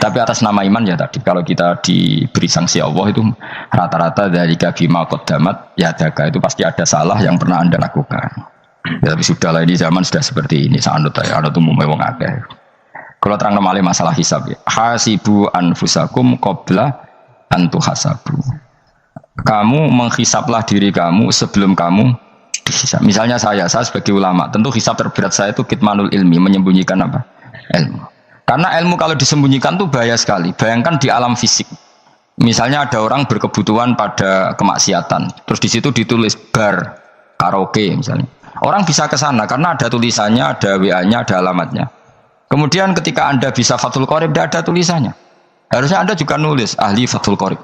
Tapi atas nama iman ya tadi kalau kita diberi sanksi Allah itu rata-rata dari bima qaddamat ya daga itu pasti ada salah yang pernah Anda lakukan. Ya, tapi sudahlah ini zaman sudah seperti ini. Sanut ya, ada umumnya wong akeh. Kalau terang nomale masalah hisab ya. Hasibu anfusakum qabla an tuhasabu. Kamu menghisaplah diri kamu sebelum kamu dihisap. Misalnya saya sebagai ulama, tentu hisap terberat saya itu kitmanul ilmi, menyembunyikan apa? Ilmu. Karena ilmu kalau disembunyikan itu bahaya sekali. Bayangkan di alam fisik. Misalnya ada orang berkebutuhan pada kemaksiatan, terus di situ ditulis bar karaoke misalnya. Orang bisa ke sana karena ada tulisannya, ada WA-nya, ada alamatnya. Kemudian ketika Anda bisa Fathul Qorib, tidak ada tulisannya. Harusnya Anda juga nulis ahli Fathul Qorib,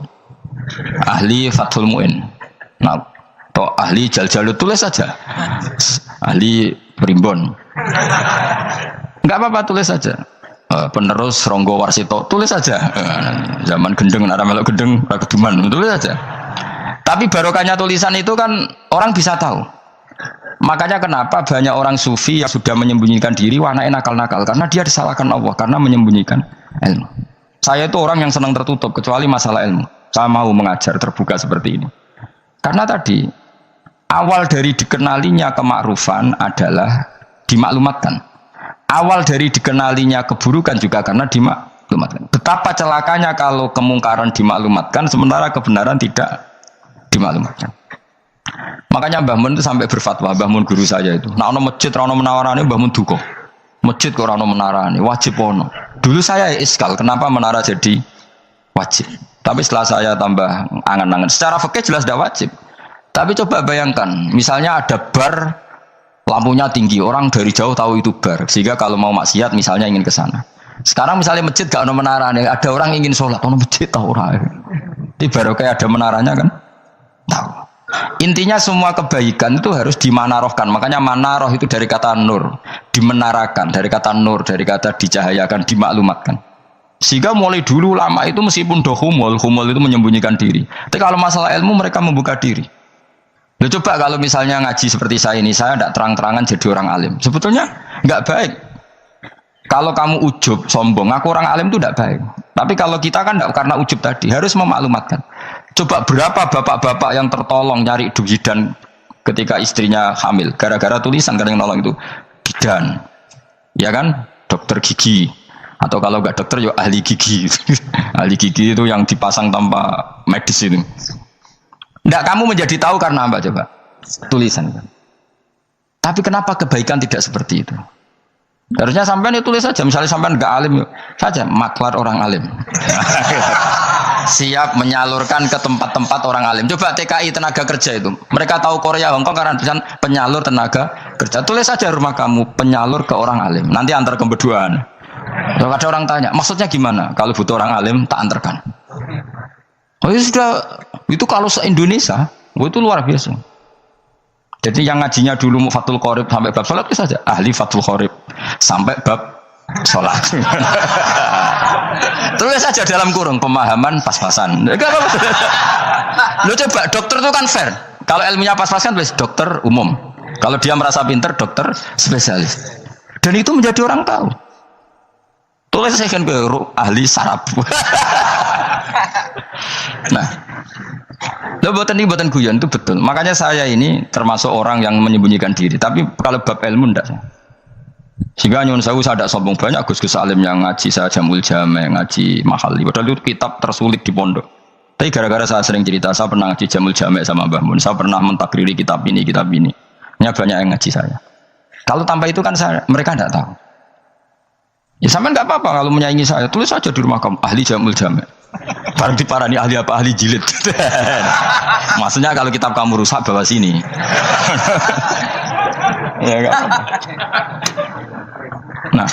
ahli Fathul Mu'in, nah, atau ahli Jaljalut, tulis saja. Ahli Primbon, enggak apa-apa, tulis saja. Penerus Ronggo Warsito, tulis saja. Zaman gendeng, nara melok gendeng, rakeduman, tulis saja. Tapi barokahnya tulisan itu kan orang bisa tahu. Makanya kenapa banyak orang sufi yang sudah menyembunyikan diri, warnanya nakal-nakal, karena dia disalahkan Allah, karena menyembunyikan ilmu. Saya itu orang yang senang tertutup, kecuali masalah ilmu. Saya mau mengajar terbuka seperti ini. Karena tadi, awal dari dikenalinya kemakrufan adalah dimaklumatkan. Awal dari dikenalinya keburukan juga karena dimaklumatkan. Betapa celakanya kalau kemungkaran dimaklumatkan, sementara kebenaran tidak dimaklumatkan. Makanya Mbah Mun itu sampai berfatwa, Mbah Mun guru saya itu. Nah, ono masjid, ono menarane Mbah Mun duka. Masjid kok ono menarane, wajib ono. Dulu saya iskal, kenapa menara jadi wajib? Tapi setelah saya tambah angan-angan, secara fikih jelas tidak wajib. Tapi coba bayangkan, misalnya ada bar lampunya tinggi, orang dari jauh tahu itu bar, sehingga kalau mau maksiat misalnya ingin ke sana. Sekarang misalnya masjid gak ada menara nih, ada orang ingin sholat, masjid tahu orang. Ini baru kayak ada menaranya kan? Tahu. Intinya semua kebaikan itu harus dimanarohkan. Makanya manaroh itu dari kata nur, dimenarakan, dari kata nur, dari kata dicahayakan, dimaklumatkan. Sehingga mulai dulu lama itu meskipun humul itu menyembunyikan diri. Tapi kalau masalah ilmu mereka membuka diri. Loh, coba kalau misalnya ngaji seperti saya ini, saya tidak terang-terangan jadi orang alim. Sebetulnya nggak baik. Kalau kamu ujub, sombong, aku orang alim itu tidak baik. Tapi kalau kita kan tidak karena ujub tadi, harus memaklumatkan. Coba berapa bapak-bapak yang tertolong nyari bidan ketika istrinya hamil, gara-gara tulisan kadang nolong itu bidan, ya kan, dokter gigi, atau kalau nggak dokter ya ahli gigi. Ahli gigi itu yang dipasang tanpa medis itu. Nggak, kamu menjadi tahu karena apa coba? Tulisan. Tapi kenapa kebaikan tidak seperti itu? Harusnya sampean itu tulis saja, misalnya sampean nggak alim saja, maklar orang alim. Siap menyalurkan ke tempat-tempat orang alim. Coba TKI tenaga kerja itu, mereka tahu Korea, Hongkong karena tulisan penyalur tenaga kerja. Tulis saja rumah kamu penyalur ke orang alim. Nanti antar kebeduan. Kalau ada orang tanya, maksudnya gimana? Kalau butuh orang alim, tak antarkan. Oh itu sudah, itu kalau se-Indonesia, itu luar biasa. Jadi yang ngajinya dulu Fathul Qorib sampai bab sholat itu saja ahli Fathul Qorib sampai bab sholat. Tulis saja dalam kurung pemahaman pas-pasan. Lo coba dokter itu kan fair. Kalau ilmunya pas-pasan tulis dokter umum. Kalau dia merasa pinter dokter spesialis. Dan itu menjadi orang tahu. Tulis saya kan ke ahli saraf. Nah. Loh, buatan guyon itu betul. Makanya saya ini termasuk orang yang menyembunyikan diri. Tapi kalau bab ilmu enggak. Sehingga nyuwun sewu saya tidak sombong, banyak Gus Alim yang ngaji saya Jamul Jame, ngaji Mahali. Padahal itu kitab tersulit di pondok. Tapi gara-gara saya sering cerita, saya pernah ngaji Jamul Jame sama Mbah Mun. Saya pernah mentakriri kitab ini. Ini banyak yang ngaji saya. Kalau tanpa itu kan mereka tidak tahu. Ya sampean nggak apa-apa kalau menyaingi saya, tulis saja di rumah kamu ahli Jamul Jame. Barang diparani ahli apa, ahli jilid. Maksudnya kalau kitab kamu rusak bawa sini. Ya kan? Nah,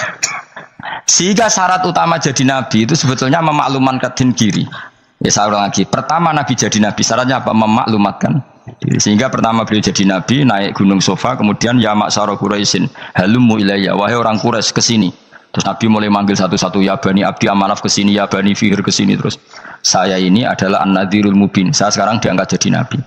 sehingga syarat utama jadi nabi itu sebetulnya memaklumatkan diri. Ya saya ulang lagi. Pertama nabi jadi nabi syaratnya apa? Memaklumatkan diri. Sehingga pertama beliau jadi nabi naik gunung Sofa, kemudian ya maksara Quraisyin halummu ilayya, wahai orang Quraisy kesini. Terus Nabi mulai manggil satu-satu, ya Bani Abdi Amanaf kesini, ya Bani Fihir kesini. Terus saya ini adalah An-Nadhirul Mubin. Saya sekarang diangkat jadi Nabi.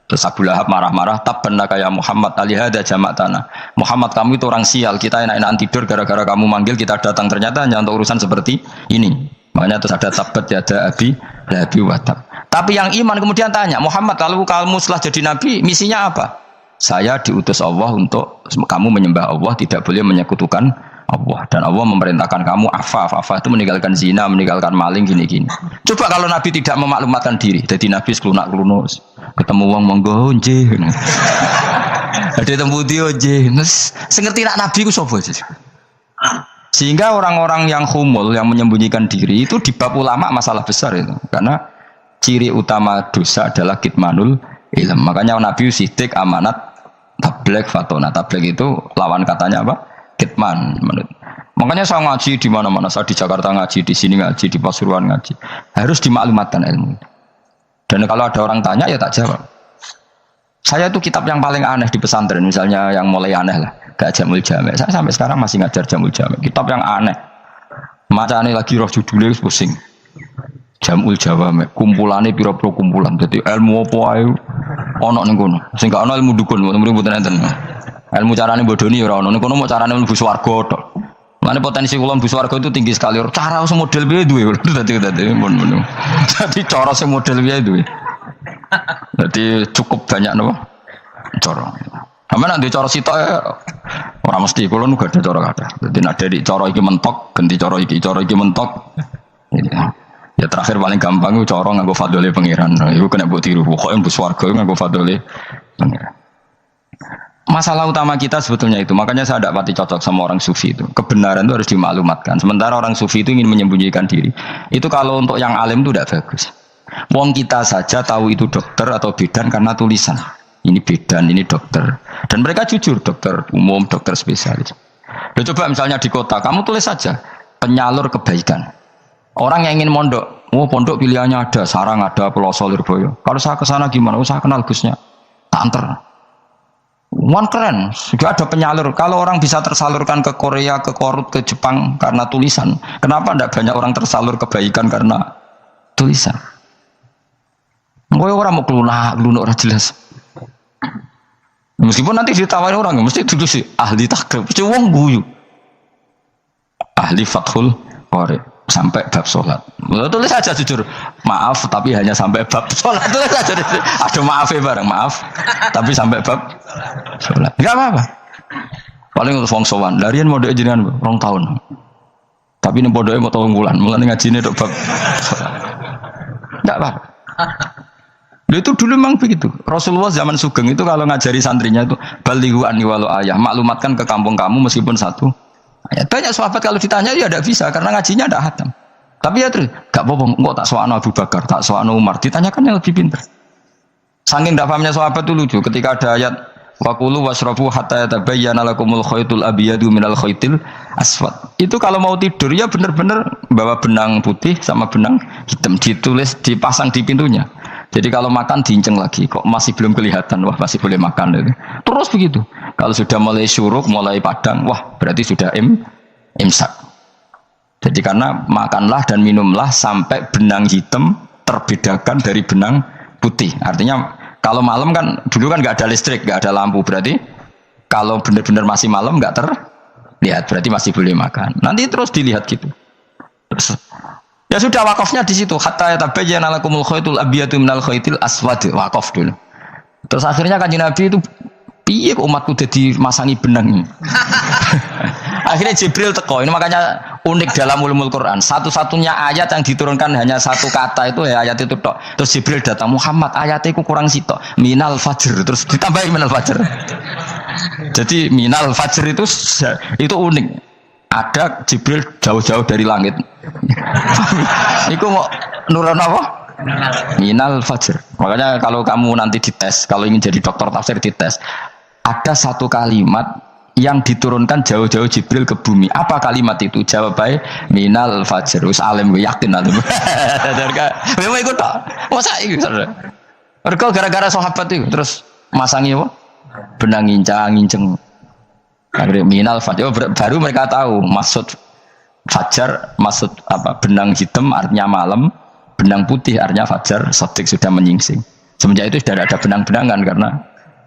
Terus Abu Lahab marah-marah, tabbanna kaya Muhammad alihada jama'tana. Muhammad kamu itu orang sial, kita enak-enakan tidur gara-gara kamu manggil kita datang. Ternyata hanya untuk urusan seperti ini. Makanya terus ada tabbat yada abi lahabi watab. Tapi yang iman kemudian tanya, Muhammad kalau kamu setelah jadi Nabi, misinya apa? Saya diutus Allah untuk kamu menyembah Allah, tidak boleh menyekutukan Allah, dan Allah memerintahkan kamu afaf itu meninggalkan zina, meninggalkan maling gini-gini. Coba kalau Nabi tidak memaklumatkan diri, jadi Nabi seklunak-klunus, ketemu wong monggo nggih. Ada tembu dia nggih. Sing ngerti nak Nabi ku sapa sih? Sehingga orang-orang yang humul, yang menyembunyikan diri itu di bab ulama masalah besar itu. Karena ciri utama dosa adalah kitmanul ilm. Makanya Nabi sidik amanat tabligh fatona. Tabligh itu lawan katanya apa? Kitman. Makanya saya ngaji di mana-mana, saya di Jakarta ngaji, di sini ngaji, di Pasuruan ngaji. Harus dimaklumatkan ilmu. Dan kalau ada orang tanya ya tak jawab. Saya itu kitab yang paling aneh di pesantren, misalnya yang mulai aneh lah, gak Jamul Jame. Saya sampai sekarang masih ngajar Jamul Jame. Kitab yang aneh. Macane lagi roh judulnya pusing. Jamul Jawame, kumpulane pira-pira kumpulan. Jadi ilmu apa ae ana ning kono. Sing gak ana ilmu dukun, mboten enten. Ilmu carane bodoni ora ono. Ning kono mau carane mlebu swarga tok. Mane potensi kula mlebu swarga itu tinggi sekali. Cara sing model piye duwe. Dadi mun. Dadi cara sing model piye duwe. Dadi cukup banyak napa? Cara. Sampeyan nek cara sitok ora mesti kula nu gak ada cara kathah. Dadi nek dari cara iki mentok, ganti cara iki mentok. Ya terakhir paling gampang itu cara nganggo fadhole pangeran. Iku kena mbok tiru. Pokoke mlebu swarga nganggo fadhole pangeran. Masalah utama kita sebetulnya itu, makanya saya tidak pati cocok sama orang sufi itu. Kebenaran itu harus dimaklumatkan. Sementara orang sufi itu ingin menyembunyikan diri. Itu kalau untuk yang alim itu tidak bagus. Wong kita saja tahu itu dokter atau bidan karena tulisan. Ini bidan, ini dokter. Dan mereka jujur, dokter umum, dokter spesialis. Loh, coba misalnya di kota, kamu tulis saja penyalur kebaikan. Orang yang ingin mondok, pondok pilihannya ada, Sarang ada, Pelosok, Lirboyo. Kalau saya ke sana gimana? Saya kenal Gusnya. Tak anter. Wan keren, juga ada penyalur. Kalau orang bisa tersalurkan ke Korea, ke Korut, ke Jepang karena tulisan, kenapa tidak banyak orang tersalur kebaikan karena tulisan? Mungkin orang mau kelunak orang jelas. Meskipun nanti ditawari orang, mesti dulu sih ahli takrib, mesti wong guyu, ahli fathul qori sampai bab sholat. Tulis saja jujur, maaf tapi hanya sampai bab sholat. Tulis saja, ada maafnya bareng, maaf tapi sampai bab sholat. Enggak apa-apa. Paling untuk wong sowan, larian mau doa jenengan 2 tahun. Tapi ini bodohnya mau 3 bulan, mulai ngaji ini bab sholat. Enggak apa-apa. Itu dulu memang begitu. Rasulullah zaman Sugeng itu kalau ngajari santrinya itu balighu anni walau ayah, maklumatkan ke kampung kamu meskipun 1 ayat. Banyak sahabat kalau ditanya ya tidak bisa karena ngajinya tidak hatam. Tapi ya terus gak apa-apa, kok tak soal Abu Bakar, tak soal Umar, ditanyakan yang lebih pintar. Saking tidak pahamnya sahabat itu lucu ketika ada ayat waqulu wasrafu hatta yatabayyana lakumul khaytul abyadu minal khaytil aswad. Itu kalau mau tidur ya benar-benar bawa benang putih sama benang hitam, ditulis dipasang di pintunya. Jadi kalau makan diinceng lagi, kok masih belum kelihatan, wah masih boleh makan. Gitu. Terus begitu. Kalau sudah mulai syuruk, mulai padang, wah berarti sudah imsak. Jadi karena makanlah dan minumlah sampai benang hitam terbedakan dari benang putih. Artinya kalau malam kan, dulu kan nggak ada listrik, nggak ada lampu. Berarti kalau benar-benar masih malam nggak terlihat, berarti masih boleh makan. Nanti terus dilihat gitu. Terus, ya sudah wakafnya di situ. Hatta yatabayyana lakumul khaytul abyadu minal khaytil aswad. Wakaf dulu. Terus akhirnya Kanjeng Nabi itu piye kok umatku jadi masangi benang. Akhirnya Jibril teko. Ini makanya unik dalam ulumul Quran. Satu-satunya ayat yang diturunkan hanya 1 kata itu ya ayat itu tok. Terus Jibril datang, Muhammad ayatnya itu kurang sitok. Minal fajr. Terus ditambahin minal fajr. Jadi minal fajr itu unik. Ada Jibril jauh-jauh dari langit. Iku mau nurun apa? Minal fajr. Makanya kalau kamu nanti dites, kalau ingin jadi dokter tafsir dites, ada 1 kalimat yang diturunkan jauh-jauh Jibril ke bumi. Apa kalimat itu? Jawabnya minal fajr. Us alim gue yakin nanti. Memang ikut tak? Masa itu? Mereka gara-gara sahabat itu terus masangi apa? Benang ngincang. Akhirnya minal fajr, baru mereka tahu maksud fajar, maksud apa benang hitam artinya malam, benang putih artinya fajar, sodik sudah menyingsing. Semenjak itu sudah ada benang-benangan karena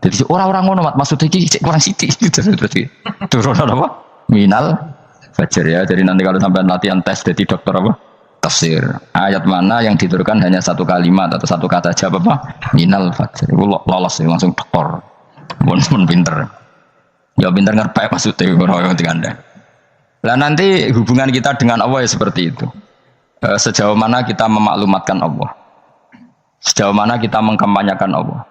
jadi orang-orang ngono maksudnya ini kurang siti gitu terus turun apa minal fajar ya. Jadi nanti kalau sampai latihan tes jadi dokter apa tafsir ayat mana yang diturunkan hanya 1 kalimat atau 1 kata jawab apa minal fajar, lolos langsung tekor, pun pinter. Ya pintar ngerpek maksudnya orang Anda. Lah nanti hubungan kita dengan Allah ya seperti itu. Sejauh mana kita memaklumatkan Allah, sejauh mana kita mengkampanyakan Allah.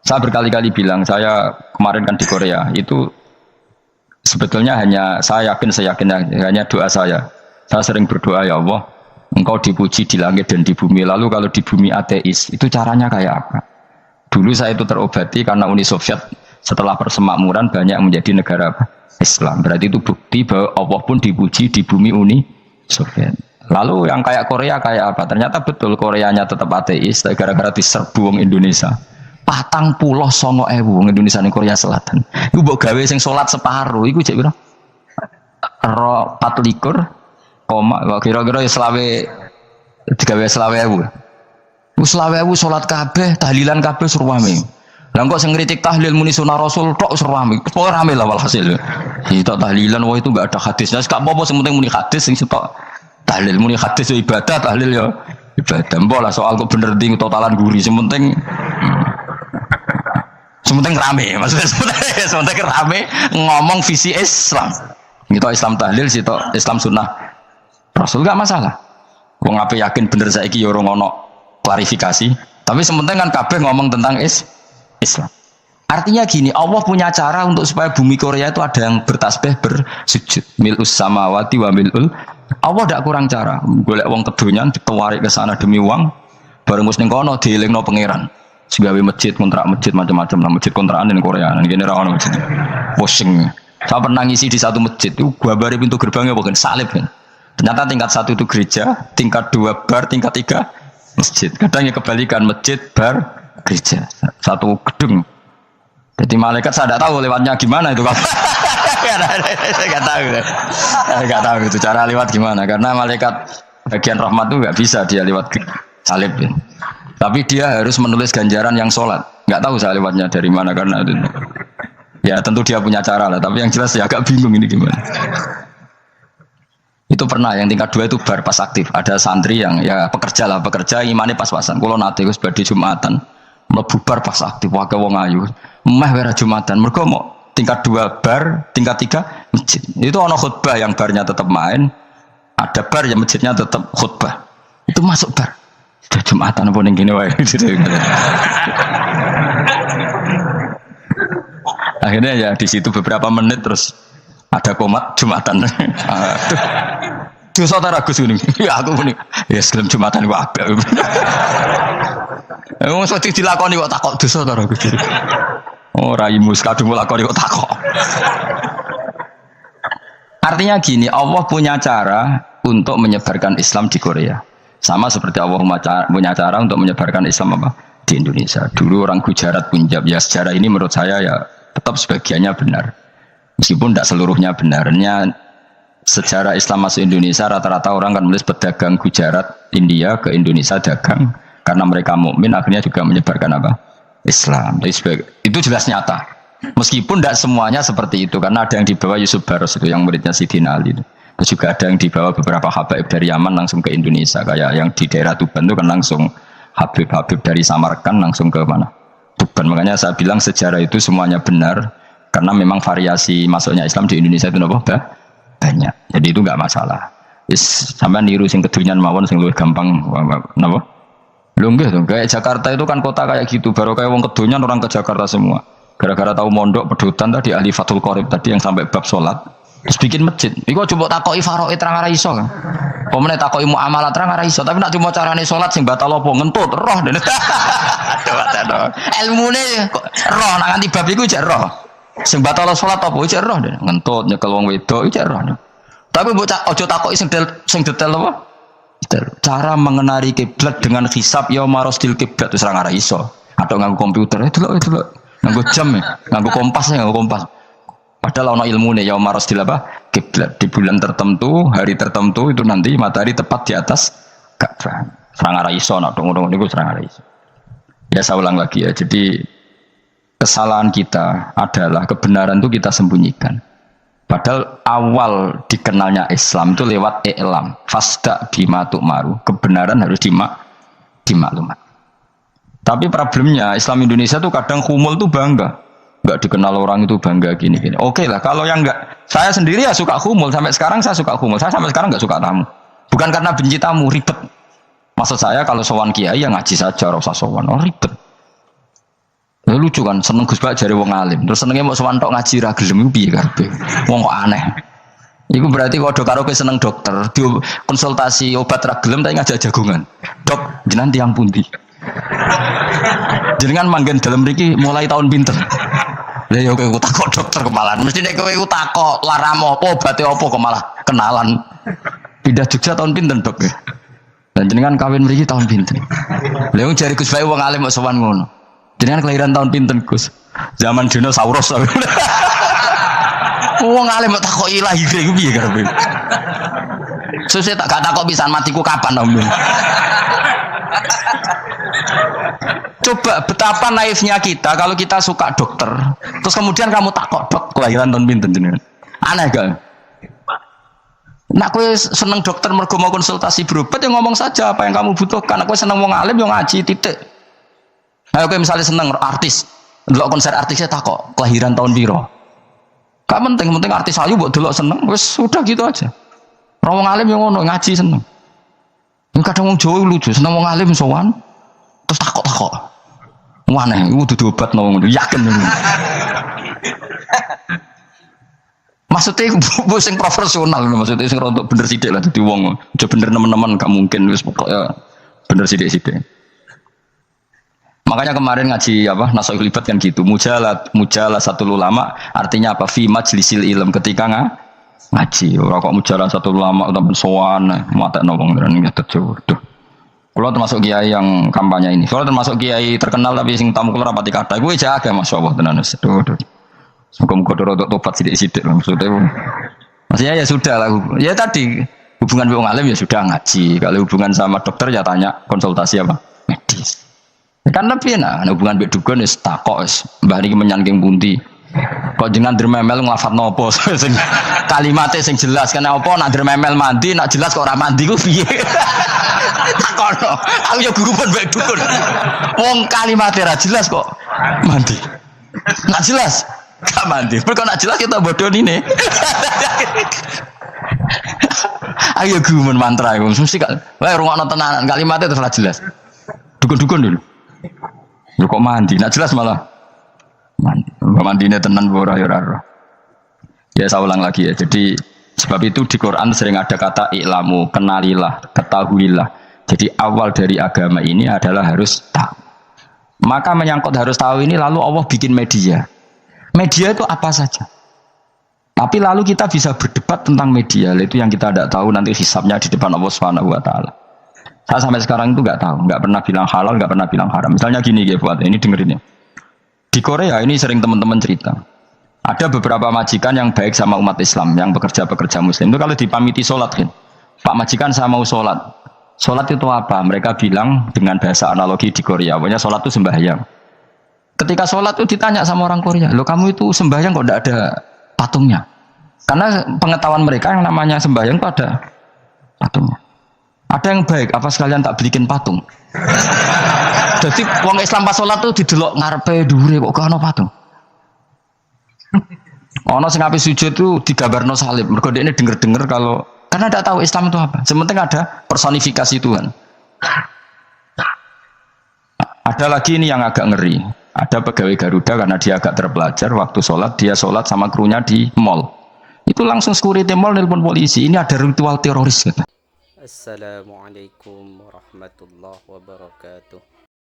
Saya berkali-kali bilang, saya kemarin kan di Korea itu sebetulnya saya yakin hanya doa saya. Saya sering berdoa, ya Allah, Engkau dipuji di langit dan di bumi. Lalu kalau di bumi ateis, itu caranya kayak apa? Dulu saya itu terobati karena Uni Soviet setelah persemakmuran banyak menjadi negara Islam. Berarti itu bukti bahwa Allah pun dipuji di bumi Uni Soviet. Lalu yang kayak Korea kayak apa? Ternyata betul Koreanya tetap ateis gara-gara diserbu wong Indonesia. 49.000 wong Indonesia ning Korea Selatan. Iku mbok gawe sing salat separuh iku cek pira? 24, kira-kira ya selawe digawe 20.000. Wis 20.000 salat kabeh, tahlilan kabeh surwame. Lah kok sing ngritik tahlil muni sunah Rasul tok serami. Kok rame lah walhasil. Itu tahlilan wah itu enggak ada hadisnya. Gak apa-apa sing penting muni hadis sing sitok. Tahlil muni hadis ya ibadah, tahlil ya ibadah. Mbok lah soal kok bener ding totalan guri sing penting rame. Maksudnya sementing rame ngomong visi Islam. Gitu Islam tahlil sitok Islam sunnah Rasul enggak masalah. Wong ape yakin bener saiki ya ora ono klarifikasi. Tapi sementing kan kabeh ngomong tentang Islam. Artinya gini, Allah punya cara untuk supaya bumi Korea itu ada yang bertasbih bersujud. Mil'us samawati wa mil'ul. Allah tidak kurang cara. Golek wong kedonyan ditawarik ke sana demi uang. Bareng wis ning kono dielingno pangeran. Segawe masjid, kontrak masjid macam-macam lah, masjid kontrakan ning Korea. Nang kene ra ono masjid. Pusing. Saya pernah ngisi di satu masjid itu gambare pintu gerbangnya bukan salib kan. Ternyata tingkat 1 itu gereja, tingkat 2 bar, tingkat 3 masjid. Kadang ya kebalikan masjid, bar, gereja. Satu gedung. Jadi malaikat saya tidak tahu lewatnya gimana itu Pak. Saya nggak tahu itu cara lewat gimana karena malaikat bagian rahmat itu nggak bisa dia lewat salib ya. Tapi dia harus menulis ganjaran yang sholat. Nggak tahu saya lewatnya dari mana karena itu. Ya tentu dia punya cara lah. Tapi yang jelas ya agak bingung ini gimana. Itu pernah yang tingkat 2 itu bar pas aktif. Ada santri yang ya pekerja lah, pekerja imannya pas-pasan. Kalau nanti gus badhe Jumatan, mlebu bar pas aktif wae wong ayu. Meh wera Jumatan. Mergo mau tingkat 2 bar, tingkat 3 masjid. Itu ono khutbah yang barnya tetap main, ada bar yang masjidnya tetap khutbah. Itu masuk bar. Sudah Jumatan apa ning kene wae. Akhirnya ya di situ beberapa menit terus ada komat Jumatan. Dosa ta Gus ini. Ya aku muni. Ya sebelum Jumatan ku apik. Wong sok dilakoni kok takok dosa ta Gus. Oh raimu kadung lakoni kok takok. Artinya gini, Allah punya cara untuk menyebarkan Islam di Korea. Sama seperti Allah punya cara untuk menyebarkan Islam apa? Di Indonesia. Dulu orang Gujarat, Punjab, ya sejarah ini menurut saya ya tetap sebagiannya benar. Meskipun tidak seluruhnya benarnya sejarah Islam masuk Indonesia rata-rata orang kan menulis pedagang Gujarat, India ke Indonesia dagang karena mereka mukmin akhirnya juga menyebarkan apa? Islam. Itu jelas nyata. Meskipun tidak semuanya seperti itu karena ada yang dibawa Yusuf Baros itu yang muridnya Sidina Ali. Terus juga ada yang dibawa beberapa habaib dari Yaman langsung ke Indonesia kayak yang di daerah Tuban itu kan langsung Habib-habib dari Samarkand langsung ke mana? Tuban. Makanya saya bilang sejarah itu semuanya benar karena memang variasi masuknya Islam di Indonesia itu banyak. Jadi itu enggak masalah. Sampai niru sing kedunyan mawon sing luwih gampang napa? Lho nggih to, kayak Jakarta itu kan kota kayak gitu, baru kayak wong kedunyan orang ke Jakarta semua. Gara-gara tahu mondok pedutan tadi ahli Fathul Qorib tadi yang sampai bab salat. Terus bikin masjid. Iku coba takoki faraid terang ora iso kan. Pemene takoki muamalah terang ora iso, tapi nek cuma carane salat sing batal apa ngentut roh. Aduh. Ilmune roh nang nganti bab iku jek roh. Sing batal salat apa jek roh ngentut nyekel wong wedok jek roh. Tapi mbok aja takoki sing detail apa? Cara mengenali kiblat dengan hisab ya marosdil kiblat wis ora iso. Atau nganggo komputer itu lho. Nganggo jam nganggo kompas. Padahal ono ilmune ya marosdil apa? Kiblat di bulan tertentu, hari tertentu itu nanti matahari tepat di atas Ka'bah. Serang arah iso nak ngono niku serang arah iso. Ya saya ulang lagi ya. Jadi kesalahan kita adalah kebenaran itu kita sembunyikan. Padahal awal dikenalnya Islam itu lewat i'lam. Fasda bima tu'maru. Kebenaran harus dimaklumat. Tapi problemnya Islam Indonesia tuh kadang kumul tuh bangga. Enggak dikenal orang itu bangga gini-gini. Oke lah, kalau yang enggak, saya sendiri ya suka kumul. Sampai sekarang saya suka kumul. Saya sampai sekarang enggak suka tamu. Bukan karena benci tamu, ribet. Maksud saya kalau sowan kiai ya ngaji saja, ora usah sowan. Oh ribet. Ya, lucu kan, seneng Gus Bak jare wong alim. Terus senenge mau sowan tok ngaji ra gelem piye karepe. Wong kok aneh. Iku berarti kok do karo kowe seneng dokter, di konsultasi obat ra gelem tapi ngajak jagongan. Dok, jenengan tiyang pundi? Jenengan manggen dalem mriki mulai tahun pinten? Lah ya kowe takok dokter kemalan. Mesti nek kowe takok laramo apa obate apa kok malah kenalan. Pindah Jogja tahun pinten, Dok? Dan jenengan kawin mriki tahun pinten? Lah wong jare Gus Bae wong alim kok sowan ngono. Jenengan kelahiran tahun pinten, Gus? Zaman dinosaurus. Wong alim kok takoki lahir iku piye karepe? Sesuk tak gak takok pisan matiku kapan, Om. Coba betapa naifnya kita kalau kita suka dokter, terus kemudian kamu takok dok kelahiran tahun pinten jenengan. Aneh gak? Nak kowe seneng dokter mergo mau konsultasi berobat ya ngomong saja apa yang kamu butuhkan. Nak kowe seneng wong alim yo ngaji titik. Ayo kowe misalnya seneng artis, delok konser artisnya takok kelahiran tahun piro. Gak penting artis ayu mbok delok seneng wis sudah gitu aja. Wong alim yo ngono ngaji seneng. Kadang wong Jawa lucu, seneng wong alim sowan terus takok-takok. Aneh, itu dudu obat no, yakin. Maksudnya bu sing profesional, maksudnya sing rontok bener sidik lah, jadi wong, udah bener teman-teman, gak mungkin, wis pokoknya bener sidik-sidik. Makanya kemarin ngaji apa Nasohul Ibad kan gitu. Mujalah satu ulama artinya apa? Fi majlisil ilm ketika ngaji. Ora kok mujalah satu ulama utawa sowan matekno wong tenan ngetet jodoh. Kalau termasuk kiai yang kampanye ini. Kalau termasuk kiai terkenal tapi sing tamu kula rapati kathah. Kuwi jaga masyaallah tenan wis. Muga-muga untuk tobat sithik-sithik maksudnya. Maksudnya ya sudah lah. Ya tadi hubungan wong alim ya sudah ngaji. Kalau hubungan sama dokter ya tanya konsultasi apa? Medis. Kan lebih enak, hubungan mbek dukun wis takok wis mbah niki menyangking pundi. Kok jenengan dermemel nglafat nopo sing kalimate sing jelas kan apa nak dermemel mandi nak jelas kok ora mandi ku piye. Takono. Aku ya guru pun mbek dukun. Wong kalimate ra jelas kok mandi. Nak jelas gak mandi. Mergo nak jelas kita bodoh nine. Ayo guru mantra iku mesti gak wae rungokno tenanan kalimate terus ra jelas. Dukun-dukun dulu. Lu kok mandi? Nak jelas malah mandi. Mandinya tenan ora ya ora. Ya saya ulang lagi ya. Jadi sebab itu di Quran sering ada kata i'lamu, kenalilah, ketahuilah. Jadi awal dari agama ini adalah harus tahu. Maka menyangkut harus tahu ini lalu Allah bikin media. Media itu apa saja. Tapi lalu kita bisa berdebat tentang media. Itu yang kita tidak tahu nanti hisabnya di depan Allah Subhanahu wa taala. Saya sampai sekarang itu nggak tahu, nggak pernah bilang halal, nggak pernah bilang haram. Misalnya gini ya buat ini dengerin ya. Di Korea ini sering teman-teman cerita. Ada beberapa majikan yang baik sama umat Islam, yang pekerja-pekerja Muslim. Itu kalau dipamiti sholat kan, Pak majikan saya mau sholat. Sholat itu apa? Mereka bilang dengan bahasa analogi di Korea, pokoknya sholat itu sembahyang. Ketika sholat itu ditanya sama orang Korea, loh kamu itu sembahyang kok tidak ada patungnya? Karena pengetahuan mereka yang namanya sembahyang itu ada patungnya. Ada yang baik, apa sekalian tak belikin patung? Jadi wong Islam pas sholat tuh didelok ngarepe dhuwure kok ana patung. Ono sing ape sujud itu digambarno salib. Mergo dekne denger-denger kalau karena tidak tahu Islam itu apa. Sementing ada personifikasi Tuhan. Ada lagi ini yang agak ngeri. Ada pegawai Garuda karena dia agak terpelajar waktu sholat dia sholat sama krunya di mall. Itu langsung security mall nelpon polisi. Ini ada ritual teroris kata. Assalamualaikum warahmatullahi wabarakatuh.